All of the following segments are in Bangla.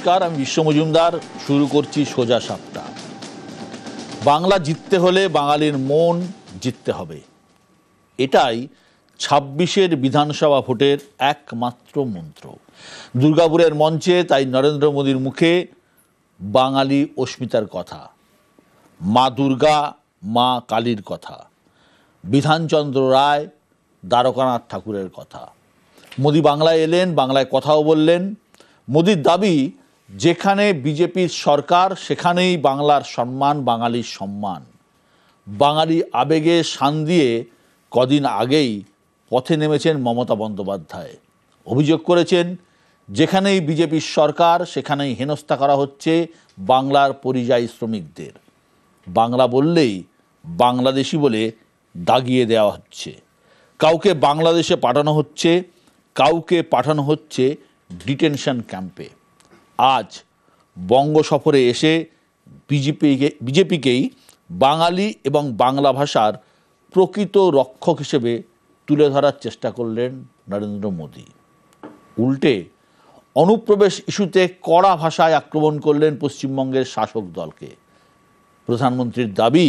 নমস্কার, আমি বিশ্ব মজুমদার। শুরু করছি সোজা সাপটা। বাংলা জিততে হলে বাঙালির মন জিততে হবে, এটাই ২৬-এর বিধানসভা ভোটের একমাত্র মন্ত্র। দুর্গাপুরের মঞ্চে তাই নরেন্দ্র মোদীর মুখে বাঙালি অস্মিতার কথা, মা দুর্গা মা কালীর কথা, বিধানচন্দ্র রায় দ্বারকানাথ ঠাকুরের কথা। মোদী বাংলায় এলেন, বাংলায় কথাও বললেন। মোদীর দাবি, যেখানে বিজেপির সরকার সেখানেই বাংলার সম্মান, বাঙালির সম্মান। বাঙালি আবেগে শান দিয়ে কদিন আগেই পথে নেমেছেন মমতা বন্দ্যোপাধ্যায়। অভিযোগ করেছেন, যেখানেই বিজেপির সরকার সেখানেই হেনস্থা করা হচ্ছে বাংলার পরিযায়ী শ্রমিকদের। বাংলা বললেই বাংলাদেশি বলে দাগিয়ে দেওয়া হচ্ছে। কাউকে বাংলাদেশে পাঠানো হচ্ছে, কাউকে পাঠানো হচ্ছে ডিটেনশন ক্যাম্পে। আজ বঙ্গ সফরে এসে বিজেপিকেই বাঙালি এবং বাংলা ভাষার প্রকৃত রক্ষক হিসেবে তুলে ধরার চেষ্টা করলেন নরেন্দ্র মোদী। উল্টে অনুপ্রবেশ ইস্যুতে কড়া ভাষায় আক্রমণ করলেন পশ্চিমবঙ্গের শাসক দলকে। প্রধানমন্ত্রীর দাবি,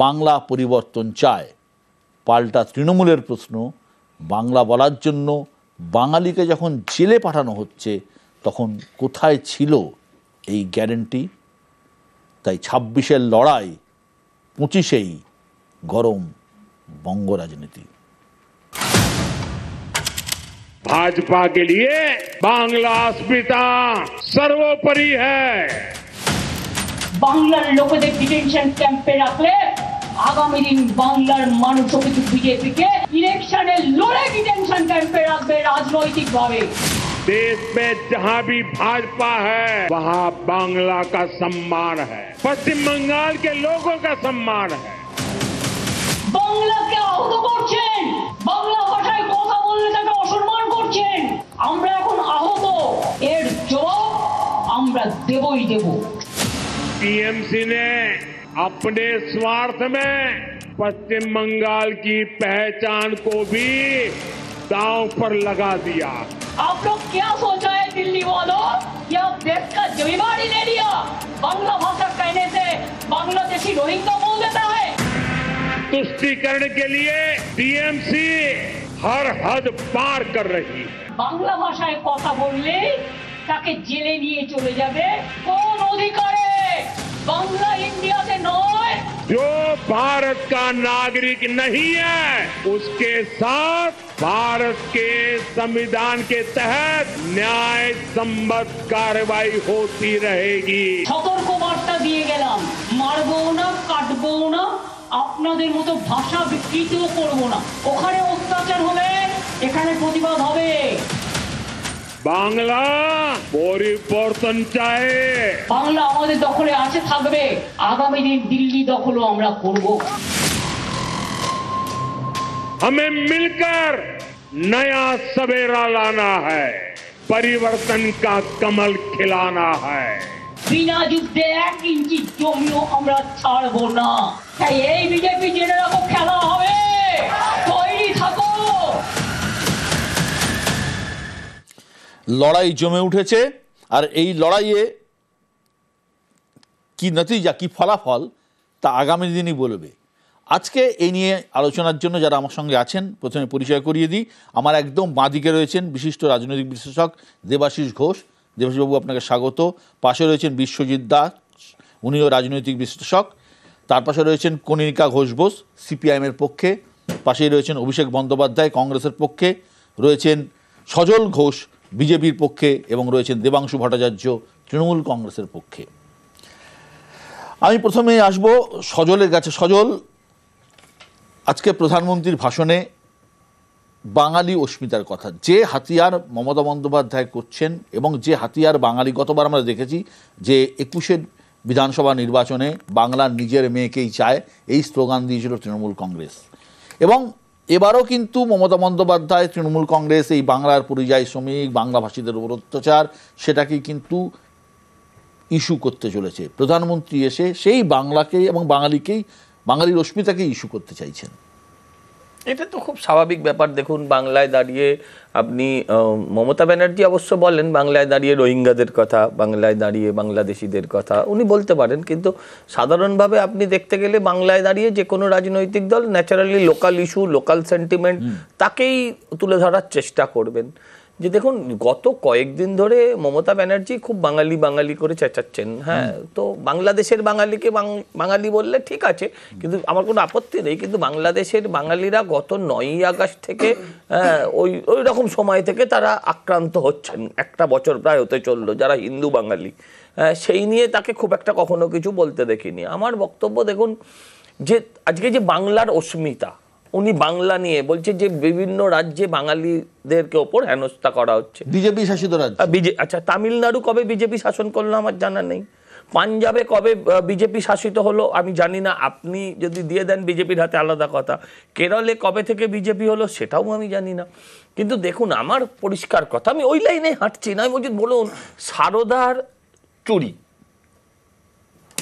বাংলা পরিবর্তন চায়। পাল্টা তৃণমূলের প্রশ্ন, বাংলা বলার জন্য বাঙালিকে যখন জেলে পাঠানো হচ্ছে তখন কোথায় ছিল এই গ্যারেন্টি? তাই ২৬-এর লড়াই, ২৫-এই গরম বঙ্গ রাজনীতি। भाजपा के लिए बांग्ला अस्मिता सर्वोपरि है। বাংলার লোকেদের ডিটেনশন ক্যাম্পে রাখলে আগামী দিন বাংলার মানুষ বিজেপিকে ইলেকশনে লড়ে ডিটেনশন ক্যাম্পে রাখবে রাজনৈতিক ভাবে। देश में जहां भी भाजपा है वहां बांग्ला का सम्मान है, पश्चिम बंगाल के लोगों का सम्मान है। বাংলাকে আহত করছেন, বাংলা ভাষায় কথা বললে তাকে অসম্মান করছেন। আমরা এখন আহত, এর জবাব আমরা দেবই দেব। टीएमसी ने अपने स्वार्थ में पश्चिम बंगाल की पहचान को भी दांव पर लगा दिया। आप लोग क्या सोचा है दिल्ली वालों कि आप देश का जिम्मेदार ही ले लिया? बांग्ला भाषा कहने से बांग्लादेशी रोहिंग्या बोल देता है। तुष्टीकरण के लिए टीएमसी हर हद पार कर रही है। বাংলা ভাষায় কথা বললে তাকে জেলে নিয়ে চলে যাবে কোন অধিকারে? বাংলা ইন্ডিয়াতে নয়। जो भारत का नागरिक नहीं है उसके साथ भारत के संविधान के तहत न्याय सम्मत कार्रवाई होती रहेगी। সতর্ক বার্তা দিয়ে গেলাম, মারবো না, কাটবো না, আপনাদের মতো ভাষা বিকৃত করবো না। ওখানে অত্যাচার হলে এখানে প্রতিবাদ হবে। बांग्ला পরিবর্তন চায়। বাংলা আমাদের দখলে আছে, থাকবে। আগামী দিন দিল্লি দখলও আমরা করব। हमें मिलकर नया सवेरा लाना है, परिवर्तन का कमल खिलाना है। বিনা যুদ্ধে 1 ইঞ্চি জমিও আমরা ছাড়বো না। তাই এই বিজেপি জেনে রাখো, খেলা হবে, তৈরি থাকো। লড়াই জমে উঠেছে, আর এই লড়াইয়ে কি নতিজা, কি ফলাফল, তা আগামী দিনই বলবে। আজকে এই নিয়ে আলোচনার জন্য যারা আমার সঙ্গে আছেন, প্রথমে পরিচয় করিয়ে দিই। আমার একদম বাঁদিকে রয়েছেন বিশিষ্ট রাজনৈতিক বিশ্লেষক দেবাশিস ঘোষ। দেবাশিসবাবু, আপনাকে স্বাগত। পাশে রয়েছেন বিশ্বজিৎ দাস, উনিও রাজনৈতিক বিশ্লেষক। তার পাশে রয়েছেন কনিকা ঘোষ বোস, সিপিআইএমের পক্ষে। পাশেই রয়েছেন অভিষেক বন্দ্যোপাধ্যায়, কংগ্রেসের পক্ষে। রয়েছেন সজল ঘোষ, বিজেপির পক্ষে, এবং রয়েছেন দেবাংশু ভট্টাচার্য, তৃণমূল কংগ্রেসের পক্ষে। আমি প্রথমে আসব সজলের কাছে। সজল, আজকে প্রধানমন্ত্রীর ভাষণে বাঙালি অস্মিতার কথা, যে হাতিয়ার মমতা বন্দ্যোপাধ্যায় করছেন এবং যে হাতিয়ার বাঙালি, গতবার আমরা দেখেছি যে ২১-এর বিধানসভা নির্বাচনে বাংলার নিজের মেয়েকেই চায়, এই স্লোগান দিয়েছিল তৃণমূল কংগ্রেস। এবং এবারও কিন্তু মমতা বন্দ্যোপাধ্যায়, তৃণমূল কংগ্রেস এই বাংলার পরিযায়ী শ্রমিক, বাংলাভাষীদের উপর অত্যাচার, সেটাকেই কিন্তু ইস্যু করতে চলেছে। প্রধানমন্ত্রী এসে সেই বাংলাকেই এবং বাঙালির অস্মিতাকেই ইস্যু করতে চাইছেন। এটা তো খুব স্বাভাবিক ব্যাপার। দেখুন, বাংলায় দাঁড়িয়ে আপনি মমতা ব্যানার্জি অবশ্য বলেন বাংলায় দাঁড়িয়ে রোহিঙ্গাদের কথা, বাংলায় দাঁড়িয়ে বাংলাদেশিদের কথা উনি বলতে পারেন, কিন্তু সাধারণভাবে আপনি দেখতে গেলে বাংলায় দাঁড়িয়ে যে কোনো রাজনৈতিক দল naturally local issue, local sentiment তাকেই তুলে ধরার চেষ্টা করবেন। যে দেখুন, গত কয়েকদিন ধরে মমতা ব্যানার্জি খুব বাঙালি বাঙালি করে চেঁচাচ্ছেন। হ্যাঁ, তো বাংলাদেশের বাঙালিকে বাঙালি বললে ঠিক আছে, কিন্তু আমার কোনো আপত্তি নেই, কিন্তু বাংলাদেশের বাঙালিরা গত 9ই আগস্ট থেকে ওই রকম সময় থেকে তারা আক্রান্ত হচ্ছেন, একটা বছর প্রায় হতে চললো, যারা হিন্দু বাঙালি, সেই নিয়ে তাকে খুব একটা কখনো কিছু বলতে দেখিনি। আমার বক্তব্য দেখুন, যে আজকে যে বাংলার অস্মিতা, উনি বাংলা নিয়ে বলছে যে বিভিন্ন রাজ্যে বাঙালিদেরকে ওপর হেনস্থা করা হচ্ছে। বিজেপি শাসিত রাজ্য, আচ্ছা, তামিলনাড়ু কবে বিজেপি শাসন করলো আমার জানা নেই, পাঞ্জাবে কবে বিজেপি শাসিত হলো আমি জানি না, আপনি যদি দিয়ে দেন বিজেপির হাতে আলাদা কথা, কেরলে কবে থেকে বিজেপি হলো সেটাও আমি জানি না। কিন্তু দেখুন, আমার পরিষ্কার কথা, আমি ওই লাইনে হাঁটছি না, আমি বলছি বলুন সারদার চুরি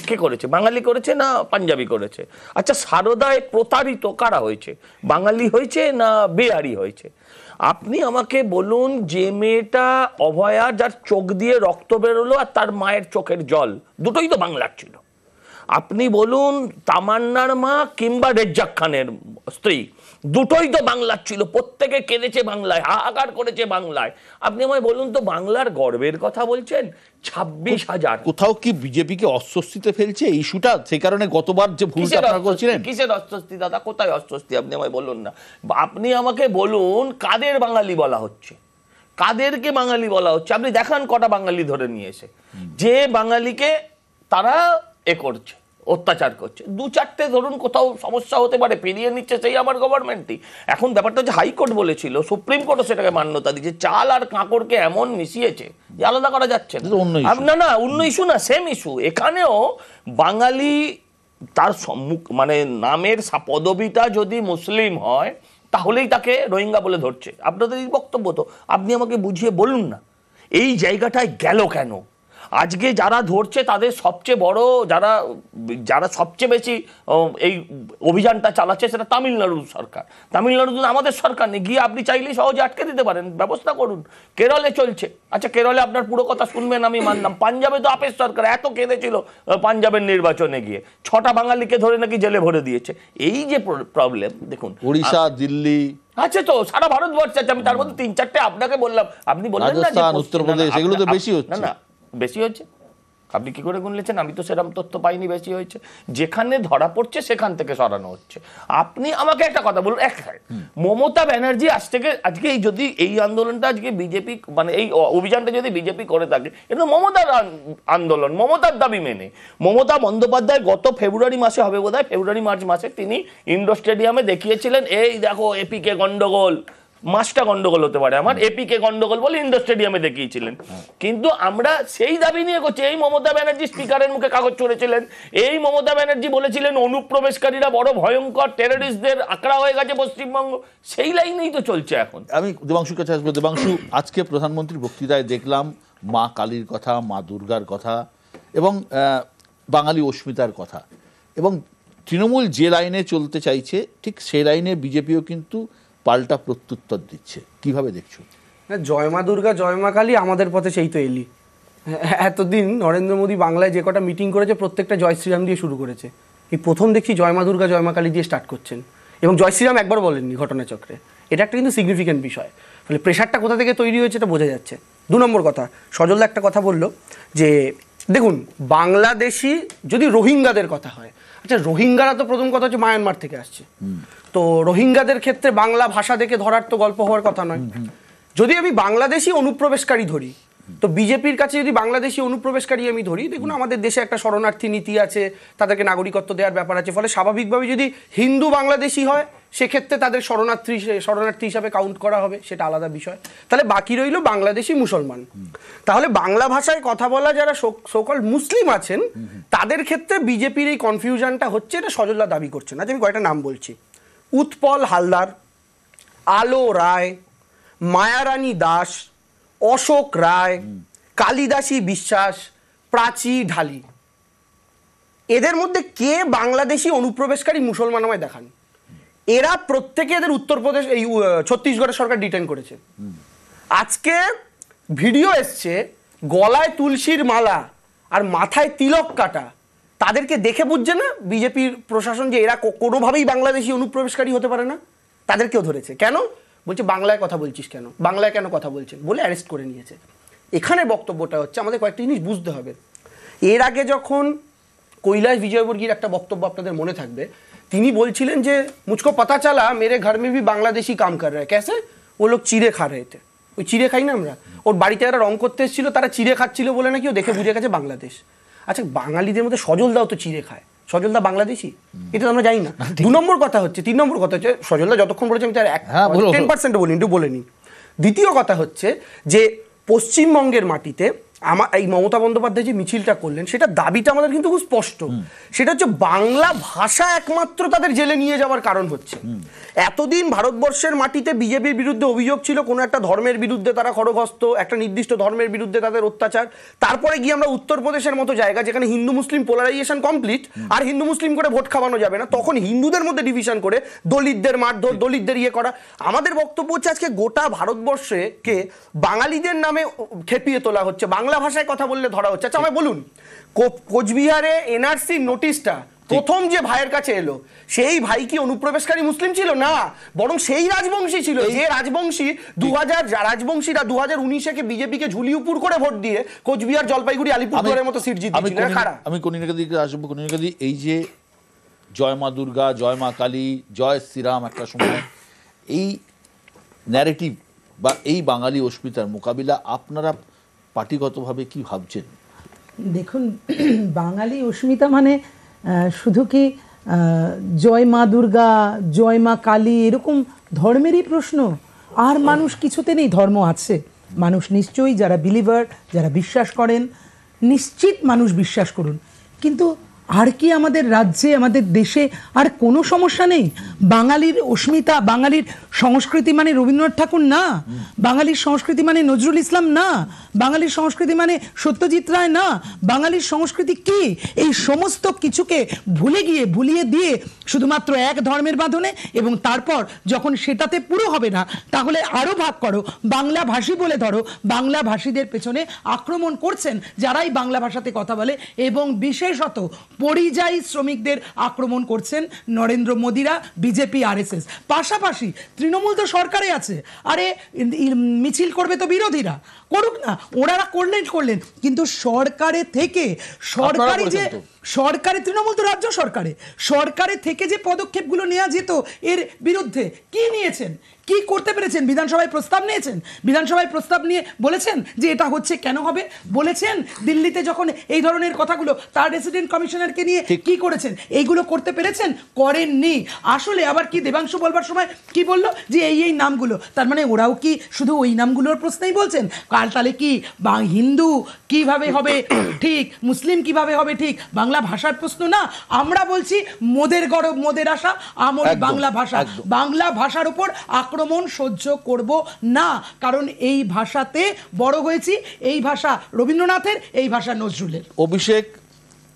কে করেছে? বাঙালি করেছে না পাঞ্জাবি করেছে? আচ্ছা, সারদায় প্রতারিত কারা হয়েছে? বাঙালি হয়েছে না বিহারি হয়েছে? আপনি আমাকে বলুন, যে মেয়েটা অভয়া, যার চোখ দিয়ে রক্ত বেরোলো আর তার মায়ের চোখের জল, দুটোই তো বাংলার ছিল। আপনি বলুন তামান্নার মা কিংবা রেজ্জাক খানের স্ত্রী, দুটোই তো বাংলার ছিল, প্রত্যেকে কেঁদেছে বাংলায়, হাহাকার করেছে বাংলায়। আপনি আমায় বলুন তো, বাংলার গর্বের কথা বলছেন, 26,000। কোথাও কি বিজেপিকে অস্বস্তিতে ফেলছে ইস্যুটা? সেই কারণে গতবার যে ভুলটা আপনারা করছিলেন। কিসের অস্বস্তি দাদা? কোথায় অস্বস্তি? আপনি আমায় বলুন না। আপনি আমাকে বলুন কাদের বাঙালি বলা হচ্ছে, কাদেরকে বাঙালি বলা হচ্ছে? আপনি দেখান কটা বাঙালি ধরে নিয়ে এসে, যে বাঙালিকে তারা করছে, অত্যাচার করছে। 2-4টে ধরুন কোথাও সমস্যা হতে পারে, পেরিয়ে নিচ্ছে, সেই আমার গভর্নমেন্টই। এখন ব্যাপারটা হচ্ছে, হাইকোর্ট বলেছিল, সুপ্রিম কোর্টও সেটাকে মান্যতা দিচ্ছে, চাল আর কাঁকড়কে এমন মিশিয়েছে যে আলাদা করা যাচ্ছে না। না, অন্য ইস্যু না, সেম ইস্যু। এখানেও বাঙালি তার মানে নামের পদবিটা যদি মুসলিম হয় তাহলেই তাকে রোহিঙ্গা বলে ধরছে। আপনাদের এই বক্তব্য তো, আপনি আমাকে বুঝিয়ে বলুন না এই জায়গাটায় গেল কেন? আজকে যারা ধরছে তাদের সবচেয়ে বড়, যারা সবচেয়ে বেশি এই অভিযানটা চালাচ্ছে সেটা তামিলনাড়ুর সরকার। তামিলনাড়ু আমাদের সরকার নেই, গিয়ে আপনি চাইলেই সহজে আটকে দিতে পারেন, ব্যবস্থা করুন। কেরলে চলছে, আচ্ছা কেরলে আপনার পুরো কথা শুনবেন আমি মানলাম। পাঞ্জাবে তো আপের সরকার এত কেঁদেছিল পাঞ্জাবের নির্বাচনে গিয়ে, 6টা বাঙালিকে ধরে নাকি জেলে ভরে দিয়েছে। এই যে প্রবলেম দেখুন, ওড়িশা, দিল্লি আছে তো, সারা ভারতবর্ষে আছে। আমি তার মধ্যে 3-4টে আপনাকে বললাম, আপনি বললেন না যে উত্তরপ্রদেশ, এগুলো তো বেশি হচ্ছে। না, বেশি হচ্ছে আপনি কি করে গুনলেছেন? আমি তো সেরকম তথ্য পাইনি বেশি হয়েছে। যেখানে ধরা পড়ছে সেখান থেকে সরানো হচ্ছে। আপনি আমাকে একটা কথা বলুন, মমতা ব্যানার্জি আজকে যদি এই আন্দোলনটা আজকে বিজেপি, মানে এই অভিযানটা যদি বিজেপি করে থাকে, এটা মমতার আন্দোলন, মমতার দাবি মেনে। মমতা বন্দ্যোপাধ্যায় গত ফেব্রুয়ারি মাসে হবে বোধহয়, ফেব্রুয়ারি-মার্চ মাসে তিনি ইন্ডোর স্টেডিয়ামে দেখিয়েছিলেন, এই দেখো এপিকে গন্ডগোল, 5টা গন্ডগোল হতে পারে আমার, এপিকে গন্ডগোল বলে ইন্ডোর স্টেডিয়ামে দেখিয়েছিলেন। কিন্তু আমরা সেই দাবি নিয়ে করছি। এই মমতা ব্যানার্জি স্পিকারের মুখে কাগজ ছুঁড়েছিলেন, এই মমতা ব্যানার্জি বলেছিলেন অনুপ্রবেশকারীরা বড় ভয়ঙ্কর, টেররিস্টদের আঁকড়া হয়ে গেছে পশ্চিমবঙ্গ, সেই লাইনেই তো চলছে এখন। আমি দেবাংশুর কাছে আসবো। দেবাংশু, আজকে প্রধানমন্ত্রীর বক্তৃতায় দেখলাম মা কালীর কথা, মা দুর্গার কথা এবং বাঙালি অস্মিতার কথা, এবং তৃণমূল যে লাইনে চলতে চাইছে ঠিক সেই লাইনে বিজেপিও কিন্তু পাল্টা প্রত্যুত্তর দিচ্ছে। কিভাবে দেখছো? জয় মা দুর্গা, জয় মা কালী, আমাদের পথে সেই তো এলি। এতদিন নরেন্দ্র মোদী বাংলায় যে কটা মিটিং করেছে প্রত্যেকটা জয় শ্রীরাম দিয়ে শুরু করেছে। এই প্রথম দেখছি জয় মা দুর্গা, জয় মা কালী দিয়ে স্টার্ট করছেন, এবং জয় শ্রীরাম একবার বলেননি ঘটনাচক্রে। এটা একটা কিন্তু সিগনিফিক্যান্ট বিষয়। ফলে প্রেশারটা কোথা থেকে তৈরি হয়েছে এটা বোঝা যাচ্ছে। 2 নম্বর কথা, সজলদা একটা কথা বললো যে দেখুন, বাংলাদেশি যদি রোহিঙ্গাদের কথা হয়, আচ্ছা রোহিঙ্গারা তো প্রথম কথা হচ্ছে মায়ানমার থেকে আসছে, তো রোহিঙ্গাদের ক্ষেত্রে বাংলা ভাষা দেখে ধরার তো গল্প হওয়ার কথা নয়। যদি আমি বাংলাদেশি অনুপ্রবেশকারী ধরি, তো বিজেপির কাছে যদি বাংলাদেশি অনুপ্রবেশকারী আমি ধরি, দেখুন আমাদের দেশে একটা শরণার্থী নীতি আছে, তাদেরকে নাগরিকত্ব দেওয়ার ব্যাপার আছে। ফলে স্বাভাবিকভাবে যদি হিন্দু বাংলাদেশি হয় সেক্ষেত্রে তাদের শরণার্থী হিসাবে কাউন্ট করা হবে, সেটা আলাদা বিষয়। তাহলে বাকি রইল বাংলাদেশি মুসলমান। তাহলে বাংলা ভাষায় কথা বলা যারা সকল মুসলিম আছেন তাদের ক্ষেত্রে বিজেপির এই কনফিউশনটা হচ্ছে, এটা সজলদা দাবি করছেন। আচ্ছা আমি কয়েকটা নাম বলছি: উৎপল হালদার, আলো রায়, মায়ারানী দাস, অশোক রায়, কালিদাসী বিশ্বাস, প্রাচী ঢালি। এদের মধ্যে কে বাংলাদেশি অনুপ্রবেশকারী মুসলমান আমায় দেখান। এরা প্রত্যেকে এদের উত্তরপ্রদেশ এই ছত্তিশগড়ের সরকার ডিটেন করেছে। আজকে ভিডিও এসছে গলায় তুলসীর মালা আর মাথায় তিলক কাটা, তাদেরকে দেখে বুঝছে না বিজেপির প্রশাসন যে এরা কোনোভাবেই বাংলাদেশি অনুপ্রবেশকারী হতে পারে না? তাদেরকেও ধরেছে। কেন? বলছে বাংলায় কথা বলছিস কেন, বাংলায় কেন কথা বলছেন বলে অ্যারেস্ট করে নিয়েছে। এখানে বক্তব্যটা হচ্ছে আমাদের কয়েকটা জিনিস বুঝতে হবে। এর আগে যখন কৈলাস বিজয়বর্গীর একটা বক্তব্য আপনাদের মনে থাকবে, তিনি বলছিলেন যে মুঝকো পাতা চালা মেরে ঘর মে ভি বাংলাদেশি কাম কর রহে, ক্যাসে? ও লোক চিড়ে খা রহে থে। ওই চিড়ে খাই না আমরা, ওর বাড়িতে যারা রং করতে এসেছিল তারা চিড়ে খাচ্ছিল বলে নাকি ও দেখে বুঝে গেছে বাংলাদেশ। আচ্ছা, বাঙালিদের মধ্যে সজলদাও তো চিড়ে খায়, সজলদা বাংলাদেশি? এটা তো আমরা জানি না। 2 নম্বর কথা হচ্ছে, 3 নম্বর কথা হচ্ছে, সজলদা যতক্ষণ বলেছে আমি তার 10% বলিনি, একটু বলে নিই। দ্বিতীয় কথা হচ্ছে যে পশ্চিমবঙ্গের মাটিতে এই মমতা বন্দ্যোপাধ্যায় যে মিছিলটা করলেন সেটা দাবিটা আমাদের কিন্তু খুব স্পষ্ট। সেটা হচ্ছে বাংলা ভাষা একমাত্র তাদের জেলে নিয়ে যাওয়ার কারণ হচ্ছে। এতদিন ভারতবর্ষের মাটিতে বিজেপির বিরুদ্ধে অভিযোগ ছিল কোনো একটা ধর্মের বিরুদ্ধে তারা খড়গহস্ত, একটা নির্দিষ্ট ধর্মের বিরুদ্ধে তাদের অত্যাচার। তারপরে গিয়ে আমরা উত্তরপ্রদেশের মতো জায়গা যেখানে হিন্দু মুসলিম পোলারাইজেশন কমপ্লিট, আর হিন্দু মুসলিম করে ভোট খাওয়ানো যাবে না, তখন হিন্দুদের মধ্যে ডিভিশন করে দলিতদের মারধর, দলিতদের ইয়ে করা। আমাদের বক্তব্য হচ্ছে আজকে গোটা ভারতবর্ষে কে বাঙালিদের নামে খেপিয়ে তোলা হচ্ছে, বাংলা ভাষায় কথা বললে ধরা হচ্ছে। আচ্ছা আমায় বলুন, কোচবিহারে এনআরসি নোটিশটা প্রথম যে ভাইয়ের কাছে এলো সেই ভাই কি অনুপ্রবেশকারী মুসলিম ছিল? না, বরং সেই রাজবংশী ছিল যে রাজবংশী 2019-এ বিজেপিকে ঝুলিউপুর করে ভোট দিয়ে কোচবিহার, জলপাইগুড়ি, আলিপুরদুয়ারের মতো সিট জিতেছিল। আমি কনিনিকা দিকে আসবো। কনিনিকা দি, এই যে জয় মা দুর্গা, জয় মা কালী, জয় শ্রীরাম একটা সময়, এই ন্যারেটিভ বা এই বাঙালি অস্মিতার মোকাবিলা আপনারা পার্টিগতভাবে কি ভাবছেন? দেখুন, বাঙালি অস্মিতা মানে শুধু কি জয় মা দুর্গা, জয় মা কালী এরকম ধর্মেরই প্রশ্ন? আর মানুষ কিছুতে নেই, ধর্ম আছে। মানুষ নিশ্চয়ই, যারা বিলিভার, যারা বিশ্বাস করেন, নিশ্চিত মানুষ বিশ্বাস করুন, কিন্তু আর কি আমাদের রাজ্যে, আমাদের দেশে আর কোনো সমস্যা নেই? বাঙালির অস্মিতা, বাঙালির সংস্কৃতি মানে রবীন্দ্রনাথ ঠাকুর না, বাঙালির সংস্কৃতি মানে নজরুল ইসলাম না, বাঙালির সংস্কৃতি মানে সত্যজিৎ রায় না, বাঙালির সংস্কৃতি কি? এই সমস্ত কিছুকে ভুলিয়ে দিয়ে শুধুমাত্র এক ধর্মের বাঁধনে, এবং তারপর যখন সেটাতে পুরো হবে না তাহলে আরো ভাগ করো, বাংলা ভাষী বলে ধরো। বাংলা ভাষীদের পেছনে আক্রমণ করছেন যারাই বাংলা ভাষাতে কথা বলে, এবং বিশেষত পরিযায়ী শ্রমিকদের আক্রমণ করছেন নরেন্দ্র মোদীরা, বিজেপি, আরএসএস। পাশাপাশি তৃণমূল তো সরকারে আছে, আরে মিছিল করবে তো বিরোধীরা, করুক না, ওনারা করলেন, কিন্তু সরকারে থেকে সরকারে তৃণমূল তো রাজ্য সরকারে থেকে যে পদক্ষেপগুলো নেওয়া যেত এর বিরুদ্ধে কি নিয়েছেন, কি করতে পেরেছেন? বিধানসভায় প্রস্তাব নিয়েছেন, বিধানসভায় প্রস্তাব নিয়ে বলেছেন যে এটা হচ্ছে, কেন হবে বলেছেন। দিল্লিতে যখন এই ধরনের কথাগুলো, তার রেসিডেন্ট কমিশনারকে নিয়ে কি করেছেন? এইগুলো করতে পেরেছেন? করেননি। আসলে আবার কি দেবাংশু বলবার সময় কি বললো যে এই নামগুলো, তার মানে ওরাও কি শুধু ওই নামগুলোর প্রশ্নেই বলছেন? কাল তাহলে কি হিন্দু কিভাবে হবে ঠিক, মুসলিম কিভাবে হবে ঠিক, বাংলা ভাষার প্রশ্ন না? আমরা বলছি মোদের গরব মোদের আশা, আমরি বাংলা ভাষা। বাংলা ভাষার উপর আক্রমণ সহ্য করব না, কারণ এই ভাষাতে বড় হয়েছি, এই ভাষা রবীন্দ্রনাথের, এই ভাষা নজরুলের। অভিষেক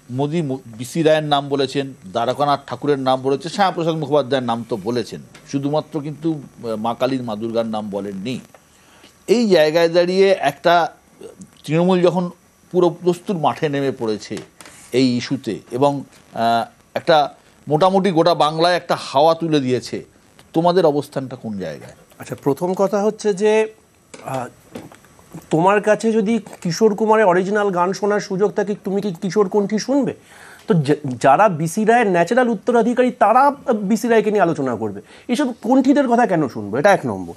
মোদী বিসি রায়ের নাম বলেছেন, দ্বারকানাথ ঠাকুরের নাম বলেছেন, শ্যামাপ্রসাদ মুখোপাধ্যায়ের নাম তো বলেছেন, শুধুমাত্র কিন্তু মা কালীর, মা দুর্গার নাম বলেননি। এই জায়গায় দাঁড়িয়ে একটা তৃণমূল যখন পুরো প্রস্তুত মাঠে নেমে পড়েছে এই ইস্যুতে, এবং একটা মোটামুটি গোটা বাংলায় একটা হাওয়া তুলে দিয়েছে, তোমাদের অবস্থানটা কোন জায়গায়? আচ্ছা, প্রথম কথা হচ্ছে যে তোমার কাছে যদি কিশোর কুমারের অরিজিনাল গান শোনার সুযোগ থাকে, তুমি কি কিশোর কণ্ঠী শুনবে? তো যারা বিসি রায়ের ন্যাচারাল উত্তরাধিকারী তারা বিসি রায়কে নিয়ে আলোচনা করবে, এসব কণ্ঠীদের কথা কেন শুনবো? এটা 1 নম্বর।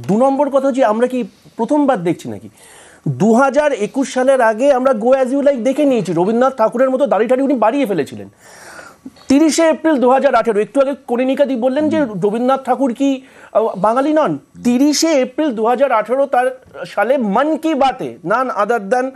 2 নম্বর কথা হচ্ছে, আমরা কি প্রথমবার দেখছি নাকি? 2021 সালের আগে আমরা গো অ্যাজ ইউ লাইক দেখে নিয়েছি, রবীন্দ্রনাথ ঠাকুরের মতো দাড়ি উনি বাড়িয়ে ফেলেছিলেন। 30শে এপ্রিল 2018, একটু আগে কনিনিকাদি বললেন যে রবীন্দ্রনাথ ঠাকুর কি বাঙালি নন? 30শে এপ্রিল 2018 সালে মন কি বাতে, নান আদার দ্যান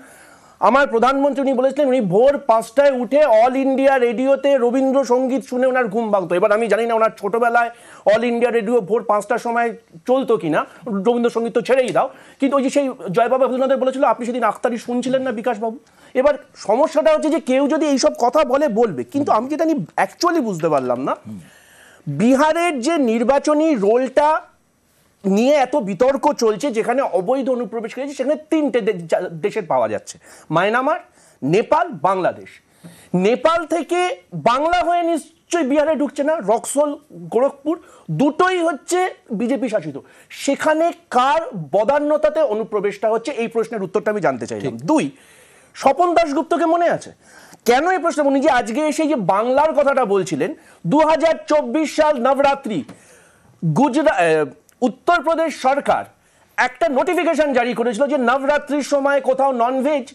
আমার প্রধানমন্ত্রী, উনি বলেছিলেন উনি ভোর 5টায় উঠে অল ইন্ডিয়া রেডিওতে রবীন্দ্রসঙ্গীত শুনে ওনার ঘুম ভাঙতো। এবার আমি জানি না ওনার ছোটবেলায় অল ইন্ডিয়া রেডিও ভোর 5টার সময় চলতো কিনা, রবীন্দ্রসঙ্গীত তো ছেড়েই দাও, কিন্তু ওই যে সেই জয়বাবা ভূতনাথের বলেছিল আপনি সেদিন আখতারি শুনছিলেন না বিকাশবাবু। এবার সমস্যাটা হচ্ছে যে কেউ যদি এইসব কথা বলবে, কিন্তু আমি যেটা অ্যাকচুয়ালি বুঝতে পারলাম না, বিহারের যে নির্বাচনী রোলটা নিয়ে এত বিতর্ক চলছে, যেখানে অবৈধ অনুপ্রবেশ করেছে, সেখানে 3টে দেশের পাওয়া যাচ্ছে, মায়ানমার, নেপাল, বাংলাদেশ। নেপাল থেকে বাংলা হয়ে নিশ্চয়ই বিহারে ঢুকছে না, রক্সোল, গোরখপুর দুটোই হচ্ছে বিজেপি শাসিত। সেখানে কার বদান্যতাতে অনুপ্রবেশটা হচ্ছে, এই প্রশ্নের উত্তরটা আমি জানতে চাইলাম। 2, স্বপন দাশগুপ্তকে মনে আছে কেন এই প্রশ্ন? উনি যে আজকে এসে যে বাংলার কথাটা বলছিলেন, 2024 সাল নবরাত্রি, উত্তরপ্রদেশ সরকার একটা নোটিফিকেশন জারি করেছিল যে নবরাত্রির সময় কোথাও ননভেজ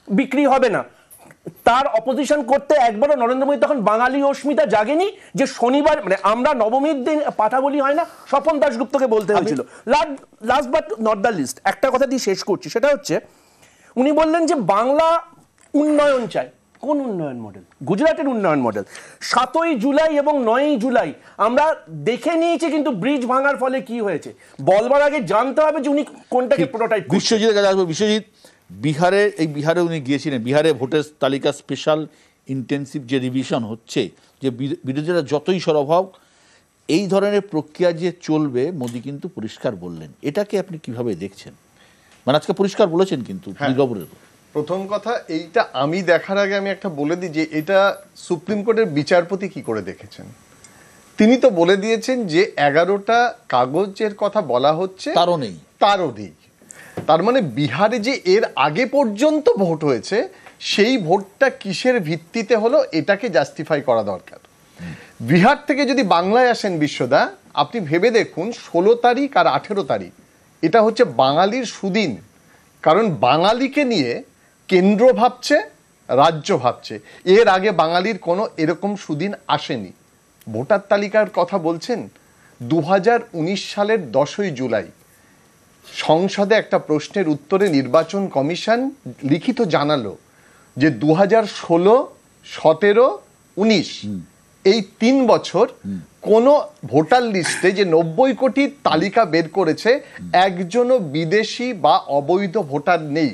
বিক্রি হবে না। তার অপোজিশন করতে একবারও নরেন্দ্র মোদী তখন বাঙালি অস্মিতা জাগেনি যে শনিবার মানে আমরা নবমীর দিন পাঠা বলি হয় না? স্বপন দাশগুপ্তকে বলতে হয়েছিল। Last but not the least, একটা কথা দিয়ে শেষ করছি, সেটা হচ্ছে উনি বললেন যে বাংলা উন্নয়ন চায়। কোন উন্নয়ন মডেল? গুজরাটের উন্নয়ন মডেল। 7ই জুলাই এবং 9ই জুলাই আমরা দেখে নিয়েছি কিন্তু ব্রিজ ভাঙার ফলে কি হয়েছে। বলবার আগে জানতে হবে যে উনি কোনটাকে প্রোটোটাইপ। বিশ্বজিৎ কাছে আসবো। বিশ্বজিৎ, বিহারে উনি গিয়েছিলেন, বিহারে ভোটের তালিকা স্পেশাল ইন্টেন্সিভ যে রিভিশন হচ্ছে, যে বিরোধীরা যতই সরব হোক এই ধরনের প্রক্রিয়া যে চলবে, মোদি কিন্তু পরিষ্কার বললেন। এটাকে আপনি কিভাবে দেখছেন? মানে আজকে পরিষ্কার বলেছেন কিন্তু নীরবের। প্রথম কথা, এইটা আমি দেখার আগে আমি একটা বলে দিই যে এটা সুপ্রিম কোর্টের বিচারপতি কি করে দেখেছেন। তিনি তো বলে দিয়েছেন যে 11টা কাগজের কথা বলা হচ্ছে, তারও নেই। তার মানে বিহারে যে এর আগে পর্যন্ত ভোট হয়েছে, সেই ভোটটা কিসের ভিত্তিতে হলো এটাকে জাস্টিফাই করা দরকার। বিহার থেকে যদি বাংলায় আসেন বিশ্বদা, আপনি ভেবে দেখুন 16 তারিখ আর 18 তারিখ এটা হচ্ছে বাঙালির সুদিন। কারণ বাঙালিকে নিয়ে কেন্দ্র ভাবছে, রাজ্য ভাবছে। এর আগে বাঙালির কোনো এরকম সুদিন আসেনি। ভোটার তালিকার কথা বলছেন, 2019 সালের 10ই জুলাই সংসদে একটা প্রশ্নের উত্তরে নির্বাচন কমিশন লিখিত জানালো যে 2016, 17, 19 এই 3 বছর কোন ভোটার লিস্টে যে 90 কোটির তালিকা বের করেছে একজনও বিদেশি বা অবৈধ ভোটার নেই।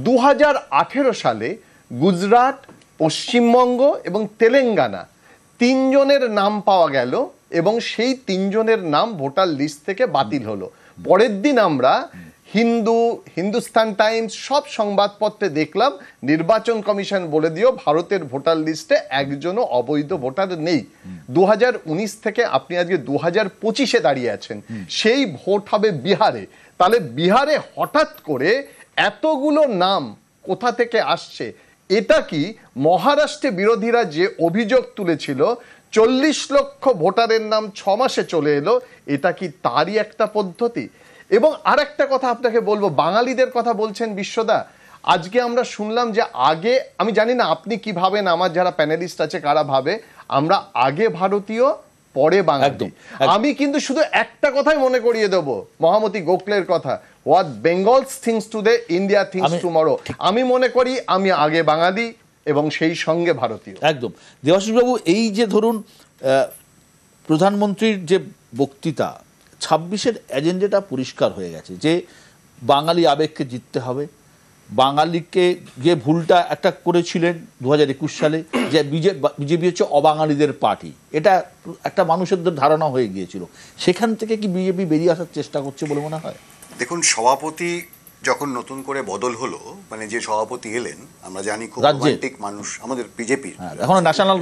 2018 সালে গুজরাট, পশ্চিমবঙ্গ এবং তেলেঙ্গানা 3 জনের নাম পাওয়া গেল এবং সেই 3 জনের নাম ভোটার লিস্ট থেকে বাতিল হলো। পরের দিন আমরা হিন্দুস্তান টাইমস সব সংবাদপত্রে দেখলাম নির্বাচন কমিশন বলে দিও ভারতের ভোটার লিস্টে একজনও অবৈধ ভোটার নেই। 2019 থেকে আপনি আজকে 2025-এ দাঁড়িয়ে আছেন, সেই ভোট হবে বিহারে। তাহলে বিহারে হঠাৎ করে এতগুলো নাম কোথা থেকে আসছে? এটা কি মহারাষ্ট্রে বিরোধীরা যে অভিযোগ তুলেছিল 40 লক্ষ ভোটারের নাম 6 মাসে চলে এলো, এটা কি তারই একটা পদ্ধতি? এবং আরেকটা কথা আপনাকে বলবো, বাঙালিদের কথা বলছেন বিশ্বদা, আজকে আমরা শুনলাম যে আগে, আমি জানি না আপনি কি ভাবেন, আমার যারা প্যানেলিস্ট আছে কারা ভাবে, আমরা আগে ভারতীয় পরে বাঙালি। আমি কিন্তু শুধু একটা কথাই মনে করিয়ে দেব, মহামতি গোখলের কথা, what Bengal's things today, India things tomorrow. আমি মনে করি আমি আগে বাঙালি এবং সেই সঙ্গে ভারতীয়। একদম। দেবাশিস বাবু, এই যে ধরুন প্রধানমন্ত্রীর যে বক্তৃতা, 26-এর এজেন্ডাটা পরিষ্কার হয়ে গেছে যে বাঙালি আবেগকে জিততে হবে। বাঙালিকে যে ভুলটা একটা করেছিলেন 2021 সালে যে বিজেপি হচ্ছে অবাঙালিদের পার্টি, এটা একটা মানুষের ধারণা হয়ে গিয়েছিল। সেখান থেকে কি বিজেপি বেরিয়ে আসার চেষ্টা করছে বলে মনে হয়? দেখুন, সভাপতি যখন নতুন করে বদল হলো, মানে যে সভাপতি এলেন, আমরা জানি খুব রোমান্টিক মানুষ আমাদের বিজেপির, এখন ন্যাশনাল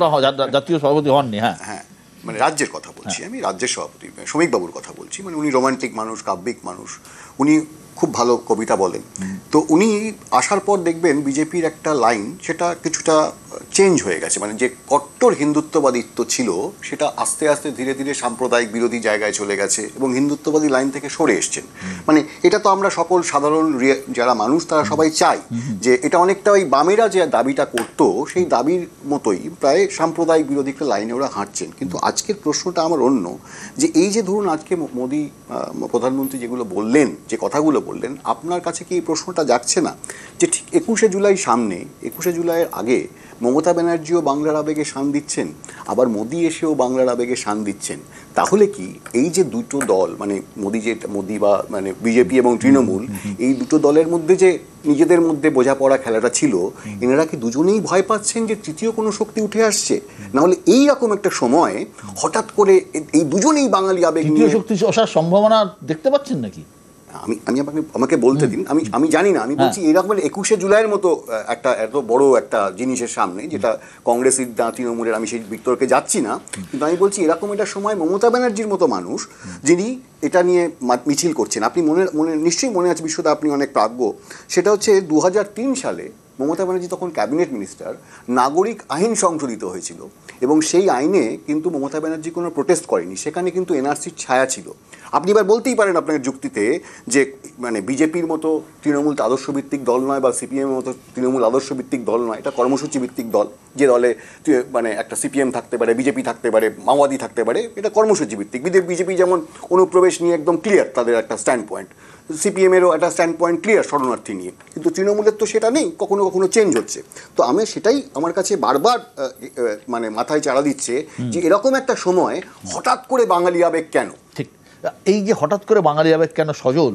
জাতীয় সভাপতি হননি। হ্যাঁ, মানে রাজ্যের কথা বলছি আমি, রাজ্যের সভাপতি শ্রমিক বাবুর কথা বলছি। মানে উনি রোমান্টিক মানুষ, কাব্যিক মানুষ, উনি খুব ভালো কবিতা বলেন। তো উনি আসার পর দেখবেন বিজেপির একটা লাইন সেটা কিছুটা চেঞ্জ হয়ে গেছে। মানে যে কট্টর হিন্দুত্ববাদিত্ব ছিল সেটা আস্তে আস্তে ধীরে ধীরে সাম্প্রদায়িক বিরোধী জায়গায় চলে গেছে এবং হিন্দুত্ববাদী লাইন থেকে সরে এসছেন। মানে এটা তো আমরা সকল সাধারণ যারা মানুষ তারা সবাই চাই যে এটা অনেকটা ওই বামেরা যে দাবিটা করতো সেই দাবির মতোই প্রায় সাম্প্রদায়িক বিরোধী একটা লাইনে ওরা হাঁটছেন। কিন্তু আজকের প্রশ্নটা আমার অন্য, যে এই যে ধরুন আজকে মোদী প্রধানমন্ত্রী যেগুলো বললেন, যে কথাগুলো বললেন, আপনার কাছে কি এই প্রশ্নটা যাচ্ছে না যে ঠিক 21শে জুলাই সামনে, 21শে জুলাইয়ের আগে মমতা ব্যানার্জিও বাংলার আবেগে শান দিচ্ছেন, আবার মোদি এসেও বাংলার আবেগে শান দিচ্ছেন। তাহলে কি এই যে দুটো দল মানে মোদি বা মানে বিজেপি এবং তৃণমূল, এই দুটো দলের মধ্যে যে নিজেদের মধ্যে বোঝাপড়া খেলাটা ছিল, এনারা কি দুজনেই ভয় পাচ্ছেন যে তৃতীয় কোনো শক্তি উঠে আসছে? নাহলে এইরকম একটা সময় হঠাৎ করে এই দুজনেই বাঙালি আবেগ তৃতীয় নিয়ে শক্তি আসার সম্ভাবনা দেখতে পাচ্ছেন নাকি? আমাকে বলতে দিন, আমি জানি না, আমি বলছি এরকম 21শে জুলাইয়ের মতো একটা এত বড় একটা জিনিসের সামনে, যেটা কংগ্রেসের তৃণমূলের, আমি সেই বিতর্কে যাচ্ছি না, কিন্তু আমি বলছি এরকম একটা সময় মমতা ব্যানার্জির মতো মানুষ যিনি এটা নিয়ে মিছিল করছেন, আপনি মনে নিশ্চয়ই মনে আছে বিশ্বদা, আপনি অনেক প্রাজ্ঞ, সেটা হচ্ছে 2003 সালে মমতা ব্যানার্জি তখন ক্যাবিনেট মিনিস্টার, নাগরিক আইন সংশোধিত হয়েছিল এবং সেই আইনে কিন্তু মমতা ব্যানার্জি কোনো প্রোটেস্ট করেনি, সেখানে কিন্তু এনআরসির ছায়া ছিল। আপনি এবার বলতেই পারেন আপনার যুক্তিতে যে মানে বিজেপির মতো তৃণমূল আদর্শভিত্তিক দল নয়, বা সিপিএমের মতো তৃণমূল আদর্শভিত্তিক দল নয়, এটা কর্মসূচি ভিত্তিক দল, যে দলে মানে একটা সিপিএম থাকতে পারে, বিজেপি থাকতে পারে, মাওবাদী থাকতে পারে, এটা কর্মসূচি ভিত্তিক। বিজেপি যেমন অনুপ্রবেশ নিয়ে একদম ক্লিয়ার তাদের একটা স্ট্যান্ড পয়েন্ট, সিপিএমেরও একটা স্ট্যান্ড পয়েন্ট ক্লিয়ার শরণার্থী নিয়ে, কিন্তু তৃণমূলের তো সেটা নেই, কখনো কখনো চেঞ্জ হচ্ছে। তো আমি সেটাই আমার কাছে বারবার মানে মাথায় চাড়া দিচ্ছে যে এরকম একটা সময় হঠাৎ করে বাঙালি আবেগ কেন? ঠিক, এই যে হঠাৎ করে বাঙালি আবেগ কেন সজল,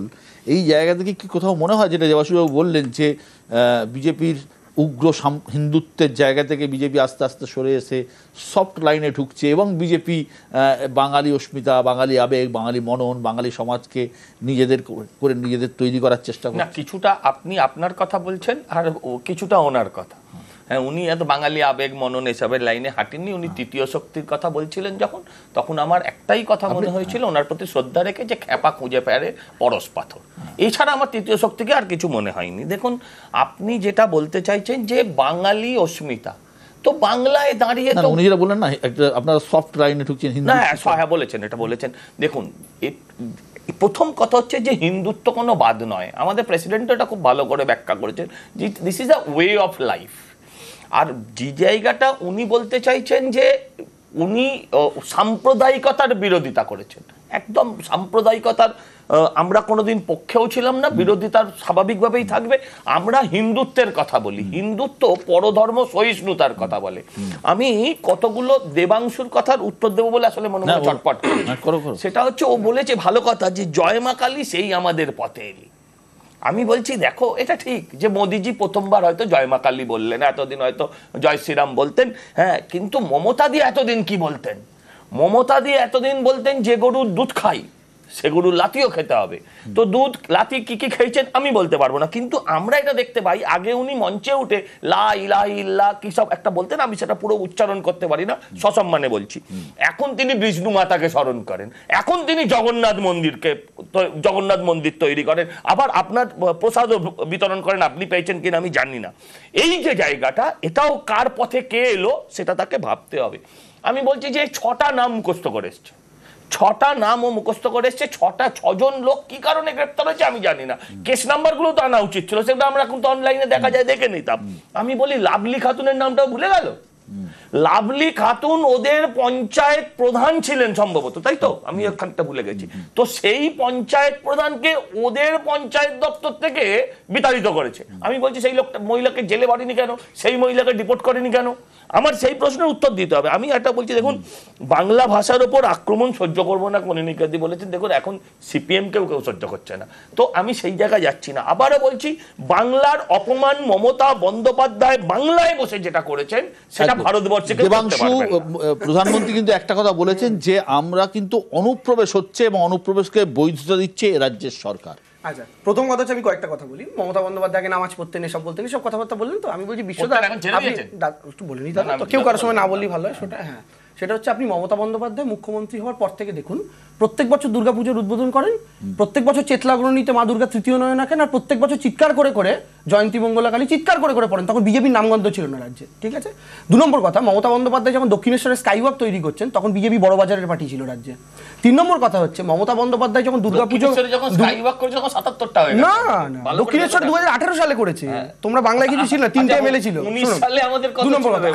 এই জায়গা থেকে কি কোথাও মনে হয়, যেটা দেবাশিসবাবু বললেন যে বিজেপির উগ্র হিন্দুত্বের জায়গা থেকে বিজেপি আস্তে আস্তে সরে এসে সফট লাইনে ঢুকছে এবং বিজেপি বাঙালি অস্মিতা, বাঙালি আবেগ, বাঙালি মনন, বাঙালি সমাজকে নিজেদের তৈরি করার চেষ্টা করছে? না, কিছুটা আপনি আপনার কথা বলছেন আর কিছুটা ওনার কথা। হ্যাঁ, উনি এত বাঙালি আবেগ মনন এসবের লাইনে হাঁটেননি, উনি তৃতীয় শক্তির কথা বলছিলেন যখন, তখন আমার একটাই কথা মনে হয়েছিল ওনার প্রতি শ্রদ্ধা রেখে, যে খ্যাপা খুঁজে পেরে পরশ পাথর, এছাড়া আমার তৃতীয় শক্তিকে আর কিছু মনে হয়নি। দেখুন, আপনি যেটা বলতে চাইছেন যে বাঙালি অস্মিতা, তো বাংলায় দাঁড়িয়ে তো উনি যেটা বললেন না, আপনারা সফট লাইনে ঢুকছেন, না হ্যাঁ বলেছেন, এটা বলেছেন। দেখুন, প্রথম কথা হচ্ছে যে হিন্দুত্ব কোনো বাদ নয়, আমাদের প্রেসিডেন্ট এটা খুব ভালো করে ব্যাখ্যা করেছেন যে this is a way of life. আর যে জায়গাটা উনি বলতে চাইছেন যে উনি সাম্প্রদায়িকতার বিরোধিতা করেছেন, একদম সাম্প্রদায়িকতার আমরা কোনোদিন পক্ষেও ছিলাম না, বিরোধিতার স্বাভাবিকভাবেই থাকবে। আমরা হিন্দুত্বের কথা বলি, হিন্দুত্ব পরধর্ম সহিষ্ণুতার কথা বলে। আমি কতগুলো দেবাংশুর কথার উত্তর দেবো বলে আসলে মনে মনে চটপট করি। সেটা হচ্ছে, ও বলেছে ভালো কথা যে জয় মা কালী সেই আমাদের পথে এলি। আমি বলছি দেখো, এটা ঠিক যে মোদিজি প্রথমবার হয়তো জয় মা কালী বললেন, এতদিন হয়তো জয় শ্রীরাম বলতেন, হ্যাঁ, কিন্তু মমতা দি এতদিন কি বলতেন? মমতা দি এতদিন বলতেন যে গরুর দুধ খাই সে গরুর লাতিও খেতে হবে। তো দুধ লাতি কি কি খেয়েছেন আমি বলতে পারবো না, কিন্তু আমরা এটা দেখতে পাই আগে উনি মঞ্চে উঠে লা ইলাহা ইল্লাল্লাহ কি সব একটা বলতেন, আমি সেটা পুরো উচ্চারণ করতে পারি না, সসম্মানে বলছি। এখন তিনি বিষ্ণু মাতাকে স্মরণ করেন, এখন তিনি জগন্নাথ মন্দির তৈরি করেন, আবার আপনার প্রসাদও বিতরণ করেন, আপনি পেয়েছেন কিনা আমি জানি না। এই যে জায়গাটা, এটাও কার পথে কে এলো সেটা তাকে ভাবতে হবে। আমি বলছি যে 6টা নাম মুখস্থ করে এসছে, 6টা নাম ও মুখস্থ করে এসছে, 6জন লোক কি কারণে গ্রেপ্তার হয়েছে আমি জানি না, কেস নাম্বারগুলো তো আনা উচিত ছিল, সেটা আমরা এখন তো অনলাইনে দেখা যায়, দেখে নিতাম। আমি বলি লাভলি খাতুনের নামটাও ভুলে গেল। লাভলি খাতুন ওদের পঞ্চায়েত প্রধান ছিলেন সম্ভবত, তাই তো? আমি ওখানটা ভুলে গেছি। তো সেই পঞ্চায়েত প্রধানকে ওদের পঞ্চায়েত দপ্তর থেকে বিতাড়িত করেছে। আমি বলছি সেই লোকটা, মহিলাকে জেলে বাড়িনি কেন, সেই মহিলাকে ডিপোর্ট করেনি কেন? আমার সেই প্রশ্নের উত্তর দিতে হবে। আমি একটা বলছি, দেখুন, বাংলা ভাষার ওপর আক্রমণ সহ্য করবো না কনিনিকাদি বলেছেন, দেখুন এখন সিপিএম কেউ সহ্য করছে না, তো আমি সেই জায়গায় যাচ্ছি না। আবারও বলছি, বাংলার অপমান মমতা বন্দ্যোপাধ্যায় বাংলায় বসে যেটা করেছেন সেটা ভারতবর্ষে দেবাংশু প্রধানমন্ত্রী কিন্তু একটা কথা বলেছেন যে আমরা কিন্তু অনুপ্রবেশ হচ্ছে এবং অনুপ্রবেশকে বৈধতা দিচ্ছে এ রাজ্যের সরকার। আচ্ছা, প্রথম কথা হচ্ছে আমি কয়েকটা কথা বলি। মমতা বন্দ্যোপাধ্যায়কে নামাজ পড়তেন, এসব বলতেন, এসব কথাবার্তা বললেন, তো আমি বলছি বিশ্বদা একটু বলে নিতে হবে, তো কেউ কারোর সময় না বললেই ভালো হয়। সেটা হ্যাঁ, সেটা হচ্ছে আপনি মমতা বন্দ্যোপাধ্যায় মুখ্যমন্ত্রী হওয়ার পর থেকে দেখুন, প্রত্যেক বছর দুর্গাপুজোর উদ্বোধন করেন, প্রত্যেক বছর চেতলাগ্রণীতে মা দুর্গা তৃতীয় নয়ন আঁকেন, আর প্রত্যেক বছর চিৎকার করে করে জয়ন্তী মঙ্গলাকালী চিৎকার করে করে পড়েন। তখন বিজেপির নামগন্ধ ছিল না রাজ্যে, ঠিক আছে? 2 নম্বর কথা, মমতা বন্দ্যোপাধ্যায় যখন দক্ষিণেশ্বরের স্কাইওয়াক তৈরি করছেন তখন বিজেপি বড়বাজারের পার্টি ছিল রাজ্যে। 3 নম্বর কথা হচ্ছে, মমতা বন্দ্যোপাধ্যায় যখন দুর্গাপুজো না না দক্ষিণেশ্বর 2018 সালে করেছে, তোমরা বাংলায় কিছু ছিল না, 3টে এমএলএ ছিল। 2 নম্বর কথা,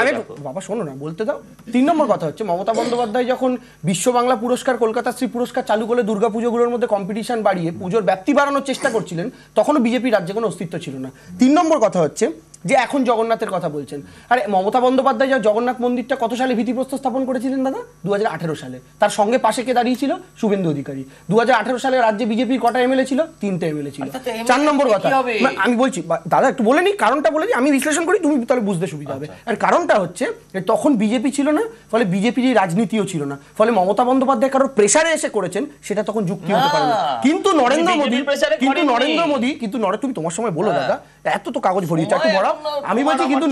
বাবা শোনো না, বলতে দাও। 3 নম্বর কথা হচ্ছে, মমতা বন্দ্যোপাধ্যায় যখন বিশ্ব বাংলা পুরস্কার, কলকাতা শ্রী পুরস্কার চালু করে দুর্গাপুজোগুলোর মধ্যে কম্পিটিশন বাড়িয়ে পুজোর ব্যাপ্তি বাড়ানোর চেষ্টা করছিলেন, তখনও বিজেপি রাজ্যে কোনো অস্তিত্ব ছিল না। 3 নম্বর কথা হচ্ছে, যে এখন জগন্নাথের কথা বলছেন। আরে মমতা বন্দ্যোপাধ্যায় যা জগন্নাথ মন্দিরটা কত সালে ভিত্তিপ্রস্তর স্থাপন করেছিলেন দাদা? 2018 সালে। তার সঙ্গে পাশে কে দাঁড়িয়েছিল? শুভেন্দু অধিকারী। 2018 সালে রাজ্যে বিজেপির কটা এমএলএ ছিল? 3টে এমএলএ ছিল। 4 নম্বর কথা আমি বলছি দাদা, একটু বলে নি কারণটা, বলে নি আমি বিশ্লেষণ করি, তুমি তাহলে বুঝতে সুবিধা হবে। আর কারণটা হচ্ছে তখন বিজেপি ছিল না, ফলে বিজেপির রাজনীতিও ছিল না, ফলে মমতা বন্দ্যোপাধ্যায় কারোর প্রেসারে এসে করেছেন সেটা তখন যুক্তি হতে পারে না। কিন্তু নরেন্দ্র মোদী তুমি তোমার সময় বলো দাদা, এত তো কাগজ ভরিয়েছে একটু বড়। আমি বলছি কিন্তু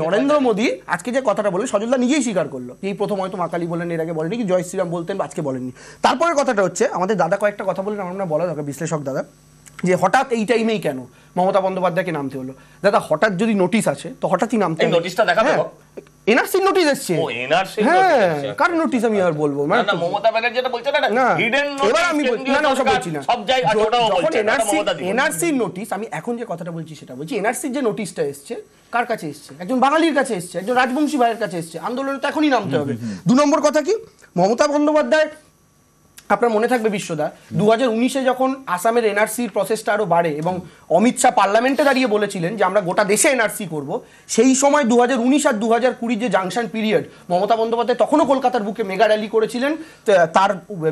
নরেন্দ্র মোদী আজকে যে কথাটা বলে সজলদা নিজেই স্বীকার করলো, এই প্রথম হয়তো মা কালী বলেন, এর আগে বলেনি, কি জয় শ্রীরাম বলতেন, আজকে বলেননি। তারপরের কথাটা হচ্ছে আমাদের দাদা কয়েকটা কথা বলেন, আমার বলা দরকার বিশ্লেষক দাদা, যে হঠাৎ এই টাইমেই কেন মমতা বন্দ্যোপাধ্যায়কে নামতে হলো। দাদা হঠাৎ যদি নোটিশ আছে তো হঠাৎই নামতে হবে। নোটিশটা দেখাবে, এনআরসি নোটিশ এসেছে। ও এনআরসি নোটিশ, কার নোটিশ আমি আর বলবো, মানে না মমতা ব্যানার্জি যেটা বলছে না হিডেন নোটিশ। এবার আমি না ওসব বলছি না, সব জায়গায় ওটাও বলছে এনআরসি নোটিশ। আমি এখন যে কথাটা বলছি সেটা বলছি, এনআরসির যে নোটিশটা এসছে কার কাছে এসছে? একজন বাঙালির কাছে এসছে, একজন রাজবংশী ভাইয়ের কাছে এসছে। আন্দোলনে তো এখনই নামতে হবে। 2 নম্বর কথা কি, মমতা বন্দ্যোপাধ্যায়, আপনার মনে থাকবে বিশ্বদা, 2019-এ যখন আসামের এনআরসির প্রসেসটা আরো বাড়ে এবং অমিত শাহ পার্লামেন্টে দাঁড়িয়ে বলেছিলেন যে আমরা গোটা দেশে এনআরসি করব, সেই সময় 2019 আর 2020 যে জাংশন পিরিয়ড, মমতা বন্দ্যোপাধ্যায় তখনও কলকাতার বুকে মেগা র্যালি করেছিলেন, তার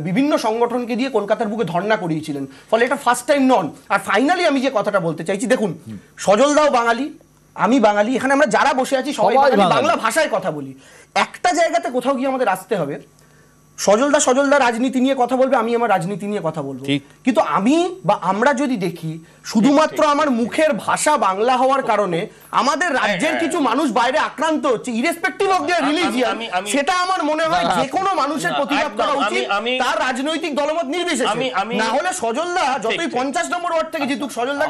বিভিন্ন সংগঠনকে দিয়ে কলকাতার বুকে ধর্ণা করিয়েছিলেন, ফলে এটা ফার্স্ট টাইম নন। আর ফাইনালি আমি যে কথাটা বলতে চাইছি, দেখুন সজলদাও বাঙালি, আমি বাঙালি, এখানে আমরা যারা বসে আছি সবাই বাংলা ভাষায় কথা বলি। একটা জায়গাতে কোথাও গিয়ে আমাদের আসতে হবে, সজলদা রাজনীতি নিয়ে কথা বলবে, আমি আমার রাজনীতি নিয়ে কথা বলবো, কিন্তু আমি বা আমরা যদি দেখি শুধুমাত্র আমার মুখের ভাষা বাংলা হওয়ার কারণে আমাদের রাজ্যের কিছু মানুষ বাইরে আক্রান্ত হচ্ছে, ইরেসপেক্টিভ অফ দেয়ার রিলিজিয়ন, সেটা আমার মনে হয় যে কোনো মানুষের প্রতিবাদ করা উচিত, তার রাজনৈতিক দলমত নির্বিশেষে। না হলে সজলদা যতই 50 নম্বর ওয়ার্ড থেকে জিতুক, সজলদা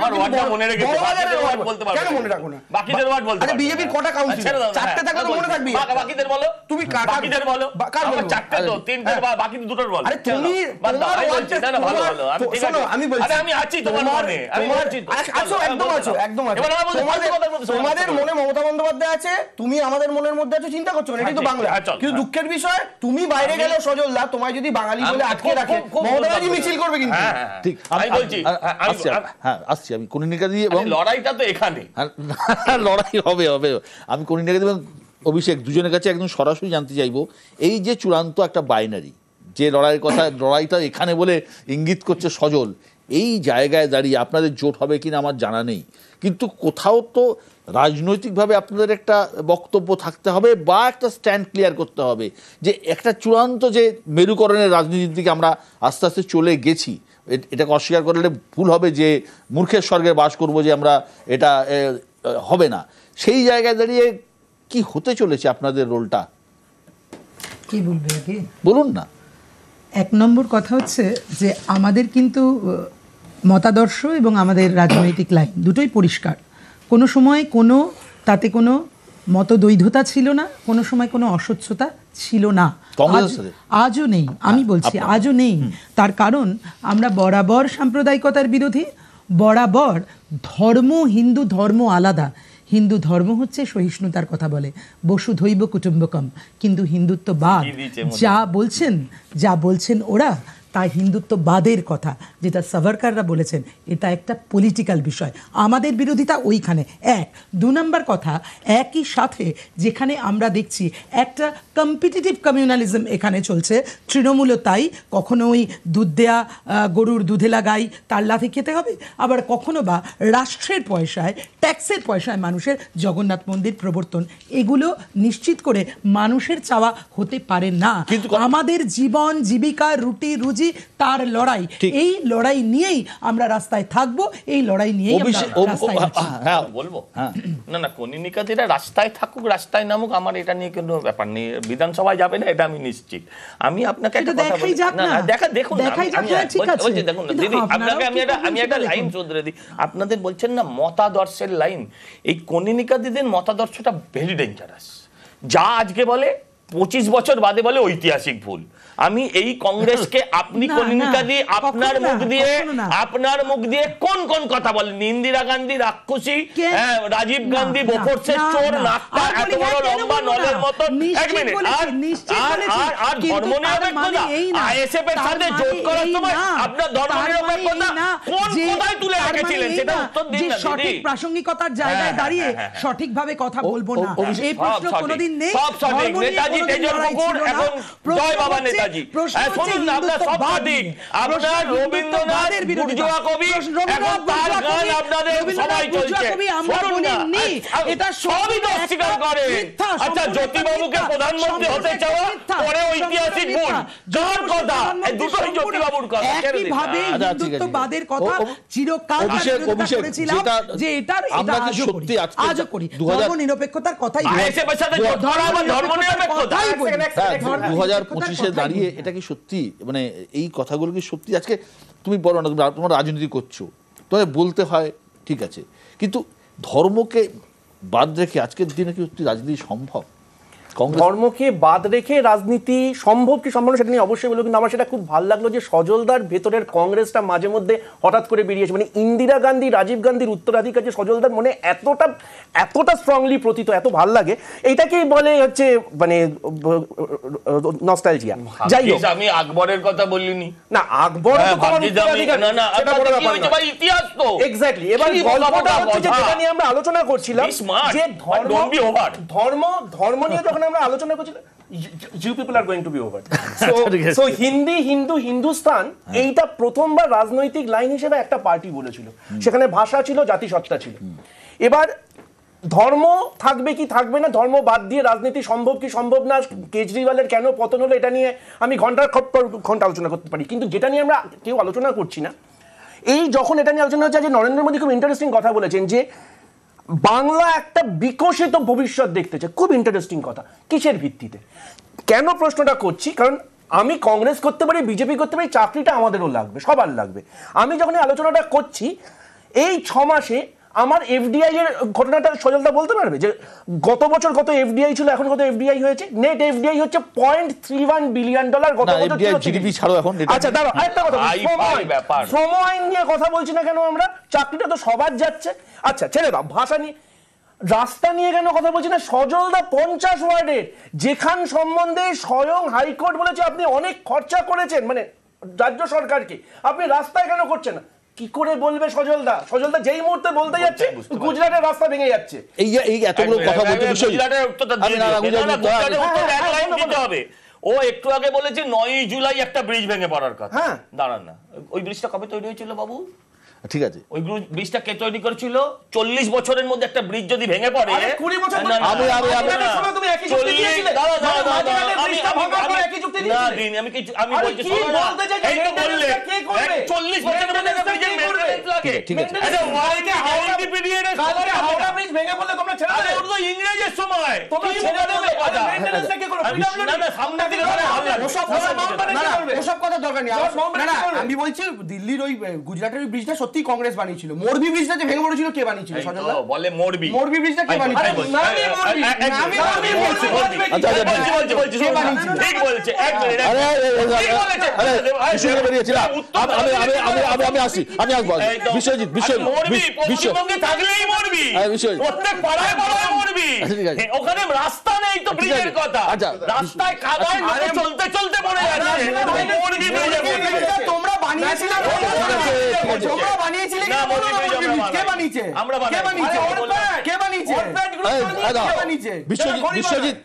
কেন মনে রাখো না? বাকিদের ওয়ার্ড বলতে আরে বিজেপির কটা কাউন্সিলর? 4টে থাকলে তো মনে থাকবি। বাকিদের বলো, তুমি বাকিদের বলো, কার বলো? 4টে তো, 3টে বা বাকি দুটোর বলো। আরে তুমি আমি বলছি আমি আছি তোমার মনে, তোমাদের মনে মমতা বন্দ্যোপাধ্যায় আছে, তুমি আমাদের মনের মধ্যে আছো, চিন্তা করছো না, এটাই তো বাংলা। কিন্তু দুঃখের বিষয়, তুমি বাইরে গেলে সজলদা, তোমায় যদি বাঙালি বলে আটকে রাখে, মমতা ব্যানার্জি মিছিল করবে কিন্তু। ঠিক আমি বলছি, আসছি আমি কনিনিকা দিয়ে, এবং লড়াইটা তো এখানে, লড়াই হবে। আমি কনিনিকা দিয়ে অভিষেক দুজনের কাছে একদম সরাসরি জানতে চাইবো, এই যে চূড়ান্ত একটা বাইনারি যে লড়াইয়ের কথা, লড়াইটা এখানে বলে ইঙ্গিত করছে সজল, এই জায়গায় দাঁড়িয়ে আপনাদের জোট হবে কিনা আমার জানা নেই, কিন্তু কোথাও তো রাজনৈতিকভাবে আপনাদের একটা বক্তব্য থাকতে হবে বা একটা স্ট্যান্ড ক্লিয়ার করতে হবে যে একটা চূড়ান্ত যে মেরুকরণের রাজনীতির দিকে আমরা আস্তে আস্তে চলে গেছি। এটাকে অস্বীকার করলে ভুল হবে যে মূর্খের স্বর্গে বাস করব, যে আমরা এটা হবে না। সেই জায়গায় দাঁড়িয়ে কি হতে চলেছে আপনাদের রোলটা, কি বলবে আগে বলুন না। 1 নম্বর কথা হচ্ছে যে আমাদের কিন্তু মতাদর্শ এবং আমাদের রাজনৈতিক লাইন দুটোই পরিষ্কার। কোনো সময় তাতে কোনো মতদ্বৈধতা ছিল না, কোনো সময় কোনো অস্বচ্ছতা ছিল না, আজও নেই। আমি বলছি আজও নেই। তার কারণ আমরা বরাবর সাম্প্রদায়িকতার বিরোধী, বরাবর হিন্দু ধর্ম আলাদা। হিন্দু ধর্ম হচ্ছে সহিষ্ণুতার কথা বলে, বসুধৈব কুটুম্বকম, কিন্তু হিন্দুত্ববাদ যা বলছেন ওরা তা হিন্দুত্ববাদের কথা, যেটা সাভারকাররা বলেছেন, এটা একটা পলিটিক্যাল বিষয়। আমাদের বিরোধিতা ওইখানে। 2 নম্বর কথা, একই সাথে যেখানে আমরা দেখছি একটা কম্পিটিটিভ কমিউনালিজম এখানে চলছে, তৃণমূলও তাই, কখনো ওই দুধ দেয়া গরুর দুধেলা গাই তার লাথি খেতে হবে, আবার কখনো বা রাষ্ট্রের পয়সায়, ট্যাক্সের পয়সায় মানুষের জগন্নাথ মন্দির প্রবর্তন, এগুলো নিশ্চিত করে মানুষের চাওয়া হতে পারে না। কিন্তু আমাদের জীবন জীবিকা, রুটি রুজি, তার লড়াই, এই লড়াই নিয়েই আমরা রাস্তায় থাকবো, এই লড়াই নিয়েই বলবো। না কনিনিকাদিরা রাস্তায় থাকুক, রাস্তায় নামুক, আমার এটা নিয়ে কোনো ব্যাপার নেই। বিধানসভায় যাবে না এটা আমি নিশ্চিত। আমি আপনাকে একটা কথা বলি, দেখুন দিদি, আপনাকে আমি একটা লাইন শুধরে দিই। আপনাদের বলছেন না মতাদর্শের লাইন, এই কনিনিকা দিদির মতাদর্শটা ভেরি ডেঞ্জারাস। যা আজকে বলে 25 বছর বাদে বলে ঐতিহাসিক ভুল। আমি এই কংগ্রেসকে আপনি কনিকা দিয়ে আপনার মুখ দিয়ে কোন কোন কথা বলেন? ইন্দিরা গান্ধী রাক্ষসী, রাজীব গান্ধী বোফোর্সের চোর, নাকটা এত বড় লম্বা নলের মতো। এক মিনিট, আর ধর্মনিরপেক্ষতা, আইএসএফ এর সাথে জোট করার সময় আপনার ধর্মনিরপেক্ষতা কোন কোথায় তুলে রেখেছিলেন সেটা উত্তর দিন না। সঠিক প্রাসঙ্গিকতার জায়গায় দাঁড়িয়ে সঠিকভাবে কথা বলবো না, এই প্রশ্ন কোনোদিন নেই। সব সঠিক, নেতাজি তেজের পুকুর, এখন জয় বাবা নেতাজি। শুনুন না, আপনার সব সঠিক, আপনার রবীন্দ্রনাথ বুর্জোয়া কবি, এখন তার গান আপনাদের সবাই চলছে। শুনুন না, এটা সবই তো অস্বীকার করে। আচ্ছা, জ্যোতিবাবুকে প্রধানমন্ত্রী হতে চাওয়া পরে ঐতিহাসিক ভুল, যার কথা এই দুটোই জ্যোতিবাবুর কথা। একইভাবে হিন্দুত্ববাদের কথা চিরকাল করেছিলাম যে এটার এটা আজও করি ধর্মনিরপেক্ষতার কথাই। 2025-এ দাঁড়িয়ে এটা কি সত্যি, মানে এই কথাগুলো কি সত্যি? আজকে তুমি বলো না, তোমার রাজনীতি করছো, তোমার বলতে হয়, ঠিক আছে, কিন্তু ধর্মকে বাদ রেখে আজকের দিনে কি রাজনীতি সম্ভব? ধর্মকে বাদ রেখে রাজনীতি সম্ভব কি সম্ভব সেটা নিয়ে অবশ্যই বলবো, কিন্তু আমার সেটা খুব ভালো লাগলো যে সজলদার ভেতরের কংগ্রেসটা মাঝে মধ্যে হঠাৎ করে বেরিয়েছে। মানে ইন্দিরা গান্ধী, রাজীব গান্ধীর উত্তরাধিকার যে সজলদার মনে এতটা স্ট্রংলি প্রতীত, এত ভাল লাগে, এইটাকেই বলে হচ্ছে মানে নস্টালজিয়া। যাই হোক, আমি আকবরের কথা বলিনি না, আকবর ইতিহাস তো এক্স্যাক্টলি। এবার গল্পটা হচ্ছে যেটা নিয়ে আমরা আলোচনা করছিলাম যে ধর্ম নিয়ে যখন আমরা আলোচনা করছিলাম, you people are going to be over. So Hindustan এইটা প্রথমবার রাজনৈতিক লাইন হিসেবে একটা পার্টি বলেছিল, সেখানে ভাষা ছিল, জাতিসত্তা ছিল। এবার ধর্ম থাকবে কি থাকবে না, ধর্ম বাদ দিয়ে রাজনীতি সম্ভব কি সম্ভব না, কেজরিওয়ালের কেন পতন হলো, এটা নিয়ে আমি ঘন্টা আলোচনা করতে পারি, কিন্তু যেটা নিয়ে আমরা কেউ আলোচনা করছি না, এই যখন এটা নিয়ে আলোচনা হচ্ছে, যে নরেন্দ্র মোদী খুব ইন্টারেস্টিং কথা বলেছেন যে বাংলা একটা বিকশিত ভবিষ্যৎ দেখতে চায়। খুব ইন্টারেস্টিং কথা। কিসের ভিত্তিতে? কেন প্রশ্নটা করছি, কারণ আমি কংগ্রেস করতে পারি, বিজেপি করতে পারি, চাকরিটা আমাদেরও লাগবে, সবার লাগবে। আমি যখন এই আলোচনাটা করছি, এই 6 মাসে আমার এফডিআই এর ঘটনাটা সজলদা বলতে পারবে যে গত বছর কত এফডিআই ছিল, এখন কত এফডিআই হয়েছে? নেট এফডিআই হচ্ছে $0.31 বিলিয়ন গত বছর জিডিপি ছাড়ো এখন। আচ্ছা দাঁড়াও, আরেকটা কথা শ্রম আইন নিয়ে কথা বলছি না কেন আমরা? চাকরিটা তো সবার যাচ্ছে। আচ্ছা ছেড়ে দাও, ভাষা নিয়ে, রাস্তা নিয়ে কেন কথা বলছি না? সজলদা 50 ওয়ার্ডের যেখান সম্বন্ধে স্বয়ং হাইকোর্ট বলেছে আপনি অনেক খরচা করেছেন, মানে রাজ্য সরকারকে, আপনি রাস্তায় কেন করছেন না? কি করে বলবে সজলদা? যেই মুহূর্তে বলতে যাচ্ছে গুজরাটের রাস্তা ভেঙে যাচ্ছে। এই এতগুলো কথা বলতে গুজরাটের উত্তরটা দিতে হবে। ও একটু আগে বলেছে 9 জুলাই একটা ব্রিজ ভেঙে পড়ার কথা। হ্যাঁ, দাঁড়ান না, ওই ব্রিজটা কবে তৈরি হয়েছিল বাবু? ঠিক আছে, ওই ব্রিজটা কে তৈরি করেছিল? 40 বছরের মধ্যে একটা ব্রিজ যদি ভেঙে পড়ে, 20 বছর আমি বলছি 40 বছরের মধ্যে একটা ব্রিজ লাগে। ঠিক আছে, ইংরেজের সময় আমি বলছি দিল্লির ওই গুজরাটের ব্রিজটা সত্যি কংগ্রেস বানিয়েছিল। মোরবি ব্রিজটা যে ভেঙে পড়েছিল কে বানিয়েছিল? বলে মোরবি ব্রিজটা কে বানিয়েছিল? ঠিক বলছে। এক মিনিট, আমি আসি, আমি আসবো। বিশ্বজিৎ পশ্চিমবঙ্গে থাকলেই মরবি, প্রত্যেক পাড়ায় পাড়ায় মরবি, ওখানে রাস্তা নেই তো ব্রিজের কথা, রাস্তায় খাবার চলতে চলতে পড়ে যাচ্ছে, তোমরা বানিয়েছিলে,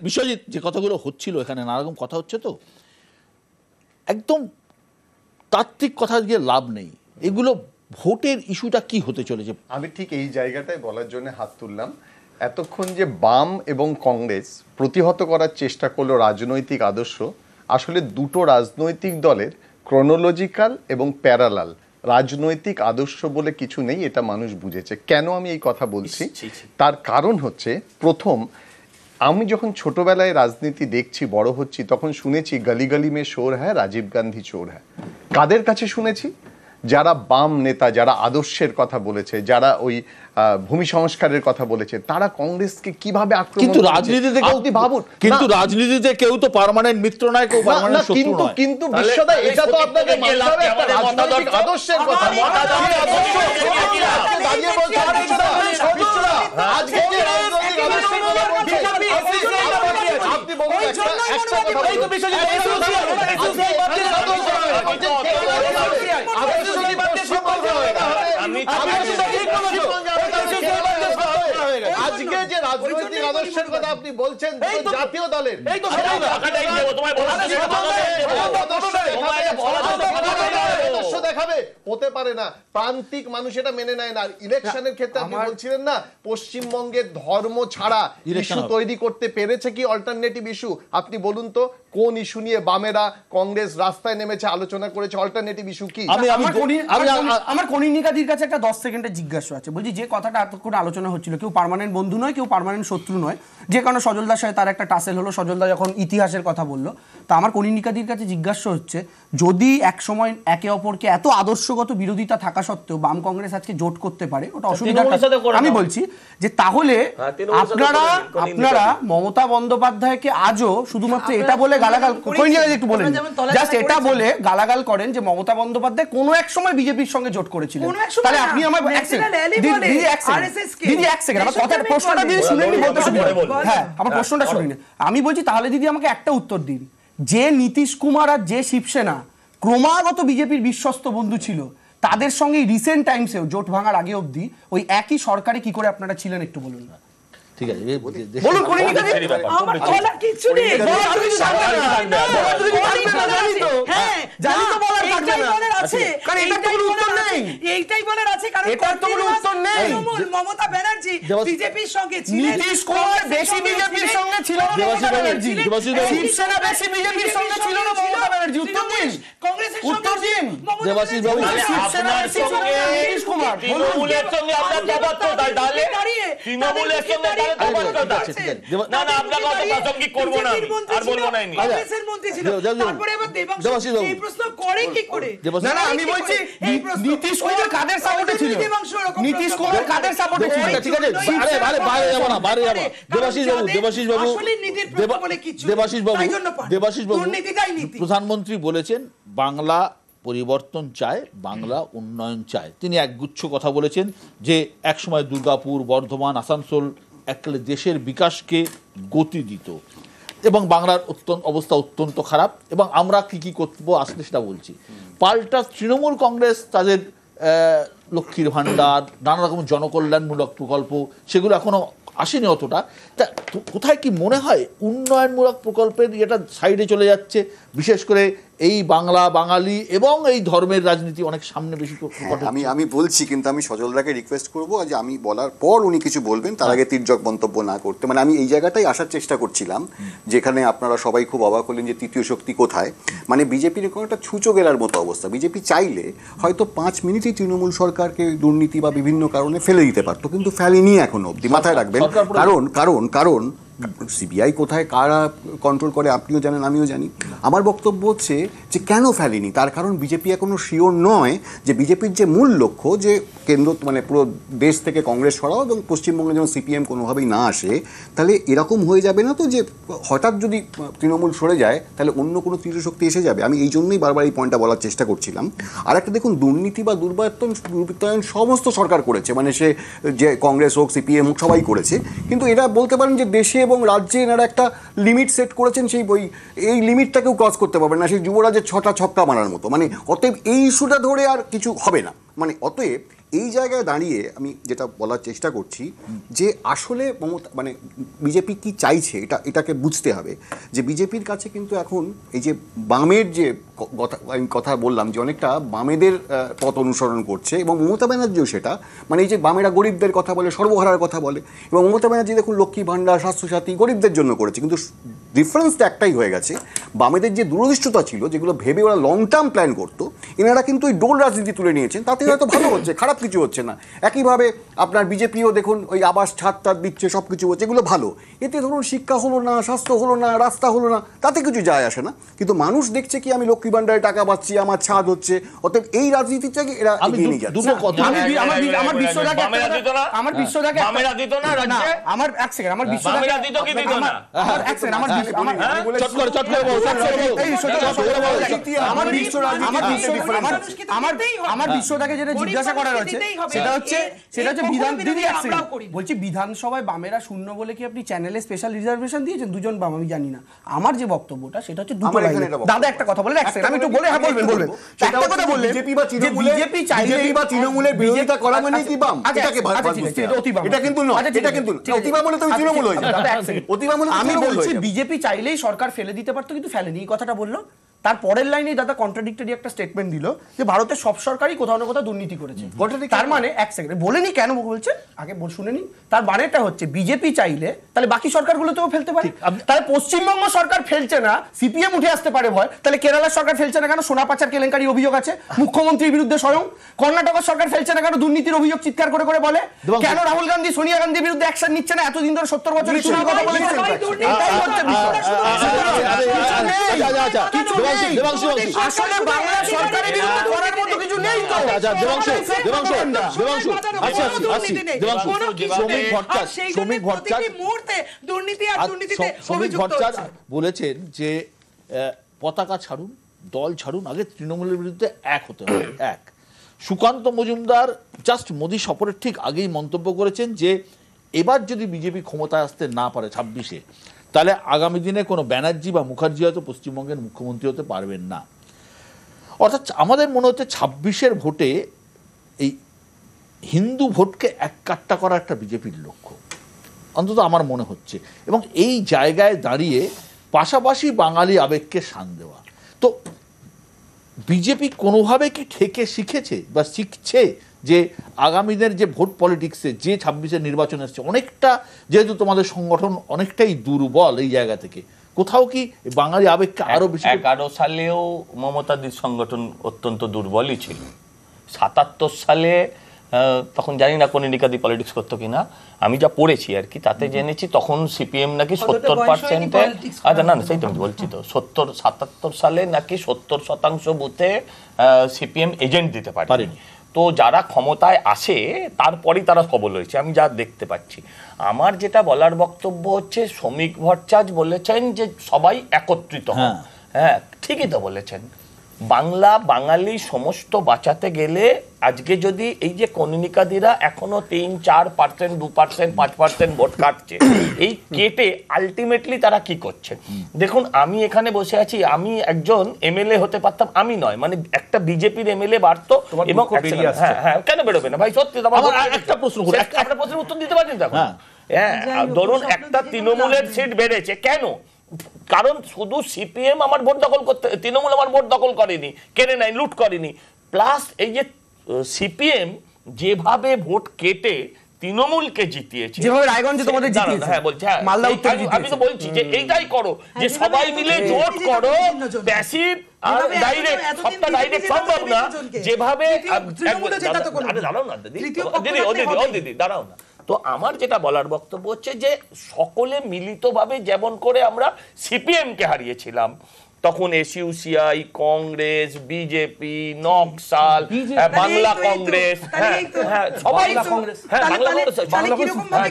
বিশ্বজিৎ যে কথাগুলো হচ্ছিল এখানে, নানা রকম কথা হচ্ছে, তো একদম তাত্ত্বিক কথা গিয়ে লাভ নেই। এগুলো ভোটের ইস্যুটা কি হতে চলেছে? আমি ঠিক এই জায়গাটায় বলার জন্য হাত তুললাম। এতক্ষণ যে বাম এবং কংগ্রেস প্রতিহত করার চেষ্টা করলো রাজনৈতিক আদর্শ, আসলে দুটো রাজনৈতিক দলের ক্রোনোলজিক্যাল এবং প্যারালাল রাজনৈতিক আদর্শ বলে কিছু নেই, এটা মানুষ বুঝেছে। কেন আমি এই কথা বলছি? তার কারণ হচ্ছে, প্রথম, আমি যখন ছোটবেলায় রাজনীতি দেখছি, বড় হচ্ছি, তখন শুনেছি গলি গলি মে শোর হ্যায়, রাজীব গান্ধী চোর হ্যায়। কাদের কাছে শুনেছি? যারা বাম নেতা, যারা আদর্শের কথা বলেছে, যারা ওই ভূমি সংস্কারের কথা বলেছে, তারা কংগ্রেসকে কিভাবে আক্রমণ কিন্তু করেছে? রাজনীতিতে কেউ আপনি ভাবুন, কিন্তু না, রাজনীতিতে কেউ তো পার্মানেন্ট মিত্র নয়, কেউ না, পার্মানেন্ট শত্রু কিন্তু নয়। কিন্তু বিশ্বদা, এটা তো আপনাকে মানতে হবে একটা রাজনৈতিক আদর্শের কথা। দাঁড়িয়ে বলছেন বিশ্বদা, আজকে যে রাজনৈতিক আদর্শের কথা বলছেন, আপনি বলুন একটা কথা আজকে যে রাজনৈতিক আদর্শের কথা আপনি বলছেন জাতীয় দলের, আদর্শ দেখাবে হতে পারে না, প্রান্তিক মানুষ এটা মেনে নেয় না। ইলেকশনের ক্ষেত্রে আপনি বলছিলেন না পশ্চিমবঙ্গের ধর্ম ছাড়া ইস্যু তৈরি করতে পেরেছে কি অল্টারনেটিভ ইস্যু? আপনি বলুন তো কোন ইস্যু নিয়ে বামেরা কংগ্রেস রাস্তায় নেমেছে, আলোচনা করেছে? অল্টারনেটিভ ইস্যু কি? আমার কনিনিকাদির কাছে একটা 10 সেকেন্ডের জিজ্ঞাসা আছে। বলছি যে কথাটা এতক্ষণ আলোচনা হচ্ছিল, কেউ পার্মানেন্ট বন্ধু নয়, কেউ পার্মানেন্ট শত্রু নয়, যে কারণে সজলদার সাথে তার একটা টাসেল হলো, সজলদা যখন ইতিহাসের কথা বললো, তা আমার কনিনিকাদির কাছে জিজ্ঞাসা হচ্ছে, যদি এক সময় একে অপরকে এত আদর্শগত বিরোধিতা থাকা সত্ত্বেও বাম কংগ্রেস আজকে জোট করতে পারে, ওটা অসুবিধা। আমি বলছি যে তাহলে আপনারা মমতা বন্দ্যোপাধ্যায়কে আজও শুধুমাত্র এটা বলে গালাগাল একটু বলেন, জাস্ট এটা বলে গালাগাল করেন যে মমতা বন্দ্যোপাধ্যায় কোনো এক সময় বিজেপির সঙ্গে জোট করেছিলেন। তাহলে আপনি আমার দিদি এক সেকেন্ড আমার কথার প্রশ্নটা দিয়ে শুনেনি, বলতে শুনি। হ্যাঁ, আমার প্রশ্নটা শুনিনি। আমি বলছি তাহলে দিদি আমাকে একটা উত্তর দিন, যে নীতিশ কুমার আর যে শিবসেনা ক্রমাগত বিজেপির বিশ্বস্ত বন্ধু ছিল, তাদের সঙ্গে রিসেন্ট টাইমসেও জোট ভাঙার আগে অবধি ওই একই সরকারে কি করে আপনারা ছিলেন একটু বলুন না। ঠিক আছে, বলুন কনিনিকাদি। আমার বলার কিছু নেই, জানি তো বলার থাকবে না, বলার আছে, কারণ এটা তো কোনো উত্তর নেই, এইটাই বলার আছে, কারণ এটার তো কোনো উত্তর নেই। তৃণমূল মমতা ব্যানার্জি বিজেপির সঙ্গে ছিলেন, নীতিশ কুমার বেশি বিজেপির সঙ্গে ছিল না মমতা ব্যানার্জি, শিবসেনা বেশি বিজেপির সঙ্গে ছিল না মমতা ব্যানার্জি। উত্তর দিন, কংগ্রেসের উত্তর দিন। দেবাশিস বাবু, শিবসেনা বেশি সঙ্গে নীতিশ কুমার, তৃণমূলের সঙ্গে আপনার তফাৎ কোথায় তাহলে? তৃণমূলের সঙ্গে তাহলে তফাৎ কোথায়? না না, আপনার কথা প্রাসঙ্গিক করব না, আর বলবো না। কংগ্রেসের মন্ত্রী ছিল, তারপরে আবার দেবাংশু এই প্রশ্ন করে কি করে? না না, আমি বলছি নীতিশ কুমার কাদের সাপোর্টে ছিল? নীতিশ কুমার কাদের সাপোর্টে ছিল? ঠিক আছে, আরে বাইরে যাব না, বাইরে যাব। দেবাশিস বাবু, দেবাশিস বাবু, প্রধানমন্ত্রী বলেছেন বাংলা পরিবর্তন চায়, বাংলা উন্নয়ন চায়। তিনি একগুচ্ছ কথা বলেছেন যে একসময় দুর্গাপুর, বর্ধমান, আসানসোল এককালে দেশের বিকাশকে গতি দিত এবং বাংলার অবস্থা অত্যন্ত খারাপ এবং আমরা কি করবো আসলে সেটা বলছি। পাল্টা তৃণমূল কংগ্রেস তাদের লক্ষ্মীর ভাণ্ডার, নানা রকম জনকল্যাণমূলক প্রকল্প, সেগুলো এখনো আসেনি অতটা। তা কোথায় কি মনে হয় উন্নয়নমূলক প্রকল্পের এটা সাইডে চলে যাচ্ছে, বিশেষ করে এই বাংলা বাঙালি এবং এই ধর্মের রাজনীতি অনেক সামনে বেশি? আমি বলছি, কিন্তু আমি সজলদাকে রিকোয়েস্ট করবো যে আমি বলার পর উনি কিছু বলবেন, তার আগে তির্যক মন্তব্য না করতে। মানে আমি এই জায়গাটাই আসার চেষ্টা করছিলাম, যেখানে আপনারা সবাই খুব অবাক হলেন যে তৃতীয় শক্তি কোথায়। মানে বিজেপির কোনো একটা ছুঁচো গেলার মতো অবস্থা। বিজেপি চাইলে হয়তো 5 মিনিটই তৃণমূল সরকারকে দুর্নীতি বা বিভিন্ন কারণে ফেলে দিতে পারতো, কিন্তু ফেলেনি এখনো অব্দি। মাথায় রাখবেন, কারণ সিবিআই কোথায় কারা কন্ট্রোল করে আপনিও জানেন, আমিও জানি। আমার বক্তব্য হচ্ছে যে কেন ফেলেনি, তার কারণ বিজেপি এখনো শিওর নয় যে বিজেপির যে মূল লক্ষ্য, যে কেন্দ্র মানে পুরো দেশ থেকে কংগ্রেস সরাও এবং পশ্চিমবঙ্গে যেন সিপিএম কোনোভাবেই না আসে। তাহলে এরকম হয়ে যাবে না তো যে হঠাৎ যদি তৃণমূল সরে যায় তাহলে অন্য কোনো তৃতীয় শক্তি এসে যাবে? আমি এই জন্যই বারবার এই পয়েন্টটা বলার চেষ্টা করছিলাম। আর একটা দেখুন, দুর্নীতি বা দুর্বৃত্তায়ন সমস্ত সরকার করেছে, মানে সে যে কংগ্রেস হোক, সিপিএম হোক, সবাই করেছে। কিন্তু এরা বলতে পারেন যে দেশে এবং রাজ্যে এনারা একটা লিমিট সেট করেছেন, এই লিমিটটাকেও ক্রস করতে পারবেন না, সেই যুবরাজের 6টা ছক্কা মারার মতো। মানে অতএব এই ইস্যুটা ধরে আর কিছু হবে না। মানে অতএব এই জায়গায় দাঁড়িয়ে আমি যেটা বলার চেষ্টা করছি যে আসলে মমতা মানে বিজেপি কি চাইছে এটাকে বুঝতে হবে। যে বিজেপির কাছে কিন্তু এখন এই যে বামের যে কথা বললাম, যে অনেকটা বামেদের পথ অনুসরণ করছে এবং মমতা ব্যানার্জিও সেটা। মানে এই যে বামেরা গরিবদের কথা বলে, সর্বহারার কথা বলে, এবং মমতা ব্যানার্জি দেখুন লক্ষ্মী ভাণ্ডার, স্বাস্থ্যসাথী গরিবদের জন্য করেছে। কিন্তু ডিফারেন্সটা একটাই হয়ে গেছে, বামেদের যে দূরদৃষ্টতা ছিল, যেগুলো ভেবে ওরা লং টার্ম প্ল্যান করতো, এনারা কিন্তু ওই ডোল রাজনীতি তুলে নিয়েছেন। তাতে হয়তো ভালো হচ্ছে, খারাপ খারাপ কিছু হচ্ছে না। একইভাবে আপনার বিজেপিও দেখুন ওই আবাস ছাদ দিচ্ছে, সব কিছু হচ্ছে, এগুলো ভালো। এতে ধরুন শিক্ষা হলো না, স্বাস্থ্য হলো না, রাস্তা হলো না, তাতে কিছু যায় আসে না, কিন্তু মানুষ দেখছে কি আমি লক্ষ্মী ভান্ডারে টাকা পাচ্ছি, আমার ছাদ হচ্ছে। অতএব এই রাজনীতিটাকে এরা আমি এগিয়ে নিয়ে যাচ্ছে। দুটো কথা আমার বিশ্বটাকে বামেরা দিত না? আমার বিশ্বটাকে বামেরা দিত না রাজ্যে? আমার এক সেকেন্ড আমার বিশ্বটাকে বামেরা দিত কি দিত না? আমার এক সেকেন্ড আমার চট করে বল, চট করে বল। আমার বিশ্বটাকে যেটা জিজ্ঞাসা করার আছে সেটা হচ্ছে বলছি বিধানসভায় বামেরা শূন্য বলে কি আপনি চ্যানেলে স্পেশাল রিজার্ভেশন দিয়েছেন? দুজন বাম, আমি জানি না। আমার যে বক্তব্যটা সেটা হচ্ছে দুটো লাইন। দাদা একটা কথা বলেন, এক সেকেন্ড আমি একটু বলে, হ্যাঁ বলবেন। একটা কথা বললেন যে বিজেপি চাইলে বা তৃণমূলের বিরোধিতা করা মানে কি বাম? এটাকে এটা কিন্তু নয়, এটা কিন্তু অতিবাম বলে তুমি তৃণমূল হয়ে যাবে। অতিবাম বলে আমি বলছি বিজেপি চাইলেই সরকার ফেলে দিতে পারতো, কিন্তু ফেলেনি। এই কথাটা বললো। তার পরের লাইনে দাদা কন্ট্রাডিক্টরি একটা স্টেটমেন্ট দিল যে ভারতের সব সরকারই কোথাও না কোথাও দুর্নীতি করেছে। তার মানে এক সেকেন্ড বলেনি, কেন বলছে আগে শুনেনি। তার মানেটা হচ্ছে বিজেপি চাইলে তাহলে বাকি সরকারগুলোতেও ফেলতে পারে। তাহলে পশ্চিমবঙ্গ সরকার ফেলছে না, সিপিএম উঠে আসতে পারে ভয়। তাহলে কেরালার সরকার ফেলছে না কেন? সোনা পাচার কেলেঙ্কারি অভিযোগ আছে মুখ্যমন্ত্রীর বিরুদ্ধে স্বয়ং। কর্ণাটকের সরকার ফেলছে না কেন? দুর্নীতির অভিযোগ চিৎকার করে করে বলে। কেন রাহুল গান্ধী সোনিয়া গান্ধীর বিরুদ্ধে অ্যাকশন নিচ্ছে না? এতদিন ধরে 70 বছরের কথা বলেছেন। এটাই হচ্ছে বিষয়। আসলে বাংলা সরকারের বিরুদ্ধে করার মতো কিছু নেই তো। শ্রমিক ভট্টাচার্য বলেছেন যে পতাকা ছাড়ুন, দল ছাড়ুন, আগে তৃণমূলের বিরুদ্ধে এক হতে হবে। এক সুকান্ত মজুমদার জাস্ট মোদী সফরের ঠিক আগেই মন্তব্য করেছেন যে এবার যদি বিজেপি ক্ষমতায় আসতে না পারে 26-এ, তাহলে আগামী দিনে কোনো ব্যানার্জি বা মুখার্জি হয়তো পশ্চিমবঙ্গের মুখ্যমন্ত্রী হতে পারবেন না। অর্থাৎ আমাদের মনে হচ্ছে 26-এর ভোটে এই হিন্দু ভোটকে এক কাট্টা করা একটা বিজেপির লক্ষ্য, অন্তত আমার মনে হচ্ছে। এবং এই জায়গায় দাঁড়িয়ে পাশাপাশি বাঙালি আবেগকে শান দেওয়া। তো বিজেপি কোনোভাবে কি ঠেকে শিখেছে বা শিখছে যে আগামীদের যে ভোট পলিটিক্সে যে 26-এর নির্বাচন আসছে, অনেকটা যেহেতু তোমাদের সংগঠন অনেকটাই দুর্বল এই জায়গা থেকে, কোথাও কি বাঙালি আবেগকে আরো বেশি? 11 সালেও মমতাদির সংগঠন অত্যন্ত দুর্বলই ছিল। 77 সালে তখন জানি না কনিনিকাদি পলিটিক্স করতো কিনা, আমি যা পড়েছি আর কি তাতে জেনেছি তখন সিপিএম নাকি 70%, আচ্ছা না সেই তো আমি বলছি তো 77 সালে নাকি 70% বুথে সিপিএম এজেন্ট দিতে পারেনি। তো যারা ক্ষমতায় আসে তারপরেই তারা সবল হয়েছে, আমি যা দেখতে পাচ্ছি। আমার যেটা বলার বক্তব্য হচ্ছে, শ্রমিক ভট্টাচার্য বলেছেন যে সবাই একত্রিত হন। হ্যাঁ ঠিকই তো বলেছেন। বাংলা বাঙালি সমস্ত বাঁচাতে গেলে আজকে যদি এই যে কনিনিকাদিরা এখনো 3-4%, 2%, 5% ভোট কাটছে, এই কেটে আলটিমেটলি তারা কি করছে দেখুন। আমি এখানে বসে আছি, আমি একজন এমএলএ হতে পারতাম, আমি নয় মানে একটা বিজেপির এমএলএ বাড়তো এবং হ্যাঁ কেন বেরোবে না ভাই? সত্যি একটা প্রশ্ন করে একটা প্রশ্নের উত্তর দিতে পারেন তখন। হ্যাঁ ধরুন একটা তৃণমূলের সিট বেড়েছে কেন? কারণ শুধু সিপিএম আমার ভোট দখল করতে, তৃণমূল আমার ভোট দখল করেনি, কেড়ে নাই, লুট করেনি। প্লাস এই যে সিপিএম যেভাবে ভোট কেটে তৃণমূলকে জিতিয়েছে, যেভাবে রায়গঞ্জে তোমাদের জিতিয়েছে, হ্যাঁ বলছি, হ্যাঁ আমি তো বলছি যে এইটাই করো, যে সবাই মিলে জোট করো, প্যাসিভ আর ডাইরেক্ট, সবটা ডাইরেক্ট সম্ভব না। যেভাবে দাঁড়াও না দিদি দাঁড়াও না। তো আমার যেটা বলার বক্তব্য হচ্ছে যে সকলে মিলিতভাবে যেমন করে আমরা সিপিএমকে হারিয়েছিলাম, তখন এসইউসিআই, কংগ্রেস, বিজেপি, নকশাল, বাংলা কংগ্রেস, সবাই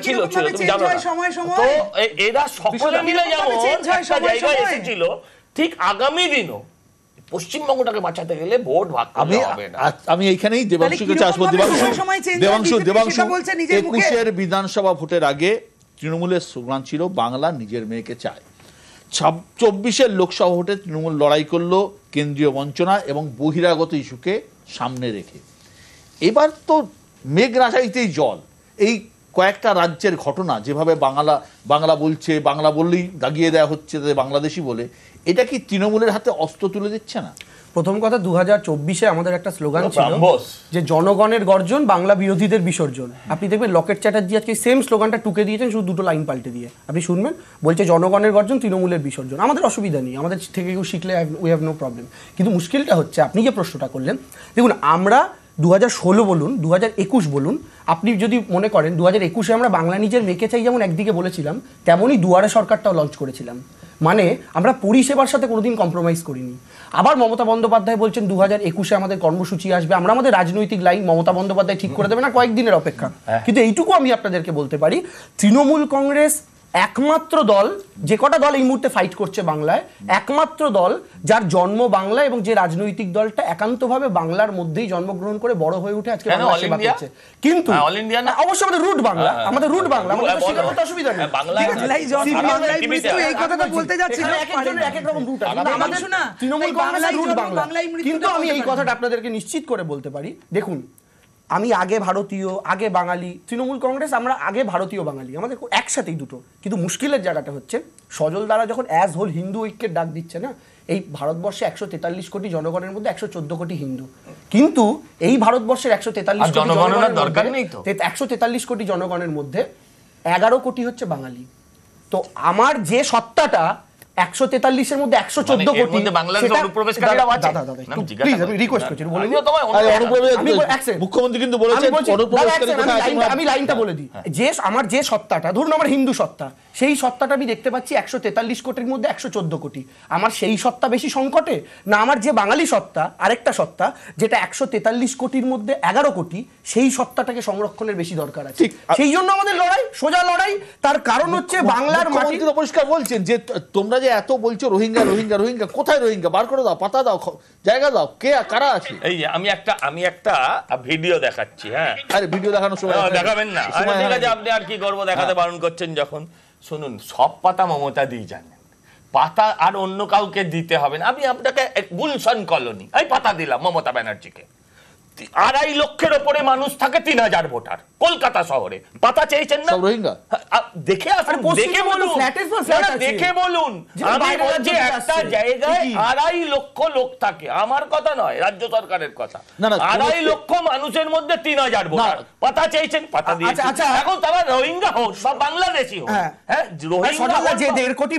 ছিল, তুমি জানো না। তো এরা সকলে মিলে যেমন একটা জায়গায় এসেছিল, ঠিক আগামী দিনও পশ্চিমবঙ্গটাকে বাঁচাতে গেলে ভোট ভাগ করতে হবে না। আমি এইখানেই দেবাংশুর কাছে আসবো। দেবাংশু 21-এর বিধানসভা ভোটের আগে তৃণমূলের স্লোগান ছিল বাংলা নিজের মেয়েকে চায়। 24-এর লোকসভা ভোটে তৃণমূল লড়াই করলো কেন্দ্রীয় বঞ্চনা এবং বহিরাগত ইস্যুকে সামনে রেখে। এবার তো মেঘ না চাইতেই জল। এই কয়েকটা রাজ্যের ঘটনা, যেভাবে বাংলা বলছে, বাংলা বললেই দাগিয়ে দেওয়া হচ্ছে বাংলাদেশি বলে, এটা কি তৃণমূলের হাতে অস্ত্র তুলে দিচ্ছে না? প্রথম কথা 2024-এ আমাদের একটা স্লোগান ছিল যে জনগণের গর্জন, বাংলা বিরোধীদের বিসর্জন। আপনি দেখবেন লকেট চ্যাটার্জি আজকে সেম স্লোগানটা টুকে দিয়েছেন, শুধু দুটো লাইন পাল্টে দিয়ে। আপনি শুনবেন, বলছে জনগণের গর্জন, তৃণমূলের বিসর্জন। আমাদের অসুবিধা নেই, আমাদের থেকে কেউ শিখলে উই হ্যাভ নো প্রবলেম। কিন্তু মুশকিলটা হচ্ছে আপনি যে প্রশ্নটা করলেন, দেখুন আমরা 2016 বলুন 2021 বলুন, আপনি যদি মনে করেন 2021-এ আমরা বাংলা নিজের মেয়েকে চাই যেমন একদিকে বলেছিলাম, তেমনই দুয়ারে সরকারটাও লঞ্চ করেছিলাম। মানে আমরা পরিষেবার সাথে কোনোদিন কম্প্রোমাইজ করিনি। আবার মমতা বন্দ্যোপাধ্যায় বলছেন 2021-এ আমাদের কর্মসূচি আসবে, আমরা আমাদের রাজনৈতিক লাইন মমতা বন্দ্যোপাধ্যায় ঠিক করে দেবে না, কয়েকদিনের অপেক্ষা। কিন্তু এইটুকু আমি আপনাদেরকে বলতে পারি, তৃণমূল কংগ্রেস একমাত্র দল, যে কটা দল এই মুহূর্তে ফাইট করছে বাংলায়, একমাত্র দল যার জন্ম বাংলা এবং যে রাজনৈতিক দলটা একান্তভাবে বাংলার মধ্যেই জন্মগ্রহণ করে বড় হয়ে উঠে আজকে বাংলা সেবা করছে। কিন্তু অবশ্যই আমাদের রুট বাংলা, আমাদের রুট বাংলা, আমাদের তো স্বীকার করতে অসুবিধা নেই। এই কথাটা বলতে যাচ্ছি না, এক এক রকম রুট আছে, আমাদের তৃণমূল কংগ্রেসের রুট বাংলা। কিন্তু আমি এই কথাটা আপনাদেরকে নিশ্চিত করে বলতে পারি, দেখুন আমি আগে ভারতীয়, আগে বাঙালি, তৃণমূল কংগ্রেস আমরা আগে ভারতীয় বাঙালি, আমাদের একসাথেই দুটো। কিন্তু মুশকিলের জায়গাটা হচ্ছে সজল দ্বারা যখন অ্যাজ হোল হিন্দু ঐক্যের ডাক দিচ্ছে না, এই ভারতবর্ষে 143 কোটি জনগণের মধ্যে 114 কোটি হিন্দু, কিন্তু এই ভারতবর্ষের 143 কোটি জনগণের দরকার নেই তো, 143 কোটি জনগণের মধ্যে 11 কোটি হচ্ছে বাঙালি। তো আমার যে সত্তাটা 143-এর মধ্যে 114 কোটি মুখ্যমন্ত্রী কিন্তু বলেছেন আমি লাইনটা বলে দিই, যে আমার যে সত্তাটা, ধরুন আমার হিন্দু সত্তা, সেই সত্তাটা আমি দেখতে পাচ্ছি 143 কোটির মধ্যে 114 কোটি। আমার সেই সত্তা বেশি সংকটে, না আমার যে বাঙালি সত্তা আরেকটা সত্তা যেটা 143 কোটির মধ্যে 11 কোটি, সেই সত্তাটাকে সংরক্ষণের বেশি দরকার আছে। সেই জন্য আমাদের লড়াই, সোজা লড়াই। তার কারণ হচ্ছে বাংলার মাটি পরিষ্কার বলছেন যে তোমরা যে এত বলছো রোহিঙ্গা রোহিঙ্গা রোহিঙ্গা, কোথায় রোহিঙ্গা? বার করে দাও, পাতা দাও, জায়গা দাও, কে কারা আছে? এই যে আমি একটা ভিডিও দেখাচ্ছি। হ্যাঁ, আরে ভিডিও দেখানোর সময় দেখাবেন না, ঠিক আছে, আপনি আর কি গর্ব দেখাতে বারণ করছেন যখন। শুনুন, সব পাতা মমতা দিয়ে জানেন, পাতা আর অন্য কাউকে দিতে হবে না। আমি আপনাকে গুলশান কলোনি এই পাতা দিলাম মমতা ব্যানার্জিকে, 2.5 লক্ষের ওপরে মানুষ থাকে, 3000 ভোটার কলকাতা শহরে, পাতা চেয়েছেন না? রোহিঙ্গা দেখে আসুন, দেখে বলুন, দেখে বলুন। আমি বলছি একটা জায়গায় 2.5 লক্ষ লোক থাকে, আমার কথা নয়, রাজ্য সরকারের কথা। 2.5 লক্ষ মানুষের মধ্যে 3000 ভোটার, পাতা চেয়েছেন, পাতা দিয়েছেন। এখন তারা রোহিঙ্গা হোক বা বাংলাদেশি হোক, হ্যাঁ, রোহিঙ্গা যে 1.5 কোটি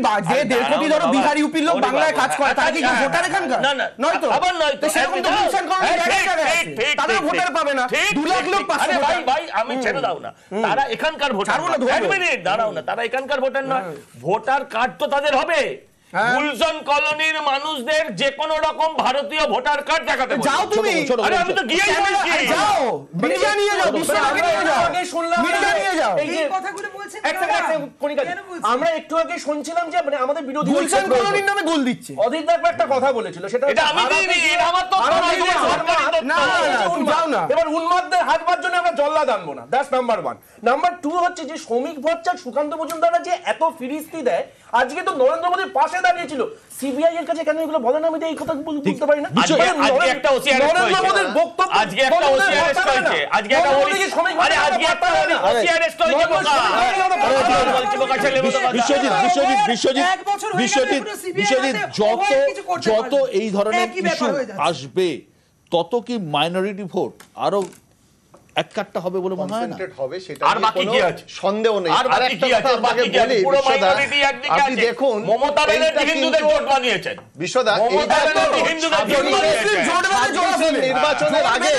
ধরো বিহার ইউপির লোক বাংলায় কাজ করে, তারা কি ভোটার এখানকার? না না, নয় তো, আবার নয় তো, সেরকম তো গুলশান কলোনি তাদের ভোটার পাবে না, 2 লাখ লোক পাচ্ছে। ভাই ভাই আমি ছেড়ে দাও না, তারা এখানকার ভোটার, 1 মিনিট দাঁড়াও না, তারা এখানকার ভোটার নয়, ভোটার কার্ড তো তাদের হবে। গুলশান কলোনির মানুষদের যে কোনো রকম ভারতীয় ভোটার কার্ড দেখাতে যাও তুমি। আরে আমি তো গিয়েই বলছি, যাও মিডিয়া নিয়ে যাও, বিশ্বকে নিয়ে যাও, আগে শুনলাম মিডিয়া নিয়ে যাও, এই কথাগুলো বলছেন আমরা একটু আগে শুনছিলাম যে মানে আমাদের বিরোধী গুলশান কলোনির নামে গোল দিচ্ছে। অধীর দা একটা কথা বলেছিল, সেটা এটা আমি দিইনি, এটা আমার তো না যাও না। এবার উন্মাদদের হাতবার জন্য আমরা জল্লাদ আনবো না, দ্যাটস নাম্বার 1। নাম্বার 2 হচ্ছে যে শ্রমিক ভট্টাচার্য, সুকান্ত মজুমদাররা যে এত ফিরিস্তি দেয়, আজকে তো নরেন্দ্র মোদীর পাশে দাঁড়িয়েছিল, সিবিআই এর কাছে কেন এগুলো বলেন? আমি তো এই কথা বুঝতে পারি না। আজকে একটা ওসি অ্যারেস্ট হয়েছে, আজকে একটা ওসি অ্যারেস্ট হয়েছে, আজকে একটা ওসি, আরে আজকে একটা ওসি অ্যারেস্ট হয়েছে। বিশ্বজিৎ যত এই ধরনের ইস্যু আসবে, তত কি মাইনরিটি ভোট আরো এক কাটটা হবে বলে মনে হয় না? হবে সেটা আর বাকি কি আছে? সন্দেহ নেই। আর বাকি কি আছে? বাকি কি আছে? পুরো মাইনরিটি একদিকে আছে, দেখুন মমতা ব্যানার্জি হিন্দুদের ভোট বানিয়েছেন, বিশ্বদা মমতা ব্যানার্জি হিন্দুদের ভোট বানিয়েছেন নির্বাচনের আগে,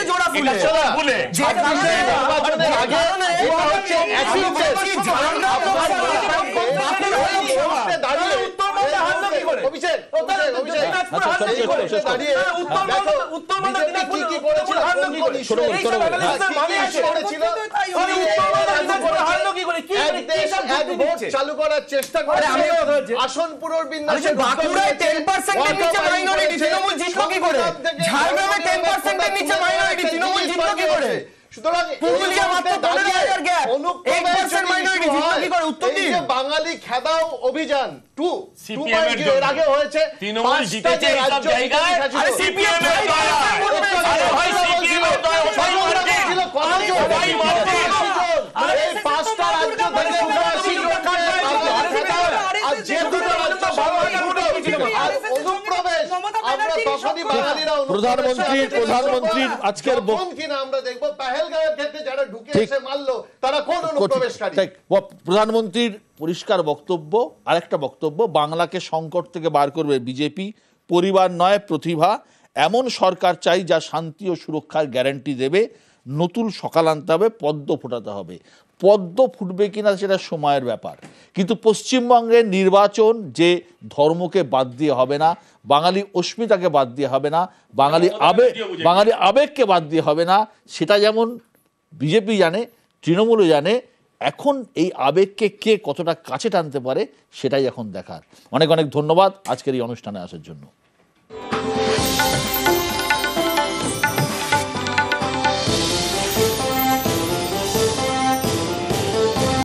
ভুলে নির্বাচনের আগে এটা হচ্ছে চালু করার চেষ্টা করে আসন পুনর্বিন্যাসের বাঁকুড়ায় 10% নিচে মাইনরিটি, তৃণমূল জিতলো কি করে? ঝাড়গ্রামে 10% নিচে মাইনরিটি, তৃণমূল জিতলো কি করে? সুতরাং পুরুলিয়া মাত্র 15,000 গ্যাপ, 1% মাইনরিটি জিতলো কি করে? উত্তর দিন। বাঙালি খেদাও অভিযান 2 সিপিএম এর আগে হয়েছে, তৃণমূল জিতেছে এই সব জায়গায়, আরে সিপিএম এর দয়া, আরে ভাই সিপিএম এর দয়া, ওই মার্কে ভাই মার্কে এই 5টা রাজ্য থেকে 80 জন আর যে দুটো রাজ্য অনুপ্রবেশ, আমরা তখনই বাঙালিরা প্রধানমন্ত্রীর আজকের কিনা আমরা দেখব পেহেলগাঁওয়ের ক্ষেত্রে যারা ঢুকে এসে মারলো তারা কোন অনুপ্রবেশকারী। প্রধানমন্ত্রীর পরিষ্কার বক্তব্য, আরেকটা বক্তব্য, বাংলাকে সংকট থেকে বার করবে বিজেপি, পরিবার নয় প্রতিভা, এমন সরকার চাই যা শান্তি ও সুরক্ষার গ্যারান্টি দেবে। নতুন সকাল আনতে হবে, পদ্ম ফোটাতে হবে। পদ্ম ফুটবে কিনা সেটা সময়ের ব্যাপার, কিন্তু পশ্চিমবঙ্গের নির্বাচন যে ধর্মকে বাদ দিয়ে হবে না, বাঙালি অস্মিতাকে বাদ দিয়ে হবে না, বাঙালি আবেগকে বাদ দিয়ে হবে না, সেটা যেমন বিজেপি জানে, তৃণমূলও জানে। এখন এই আবেগকে কে কতটা কাছে টানতে পারে সেটাই এখন দেখার। অনেক অনেক ধন্যবাদ আজকের এই অনুষ্ঠানে আসার জন্য।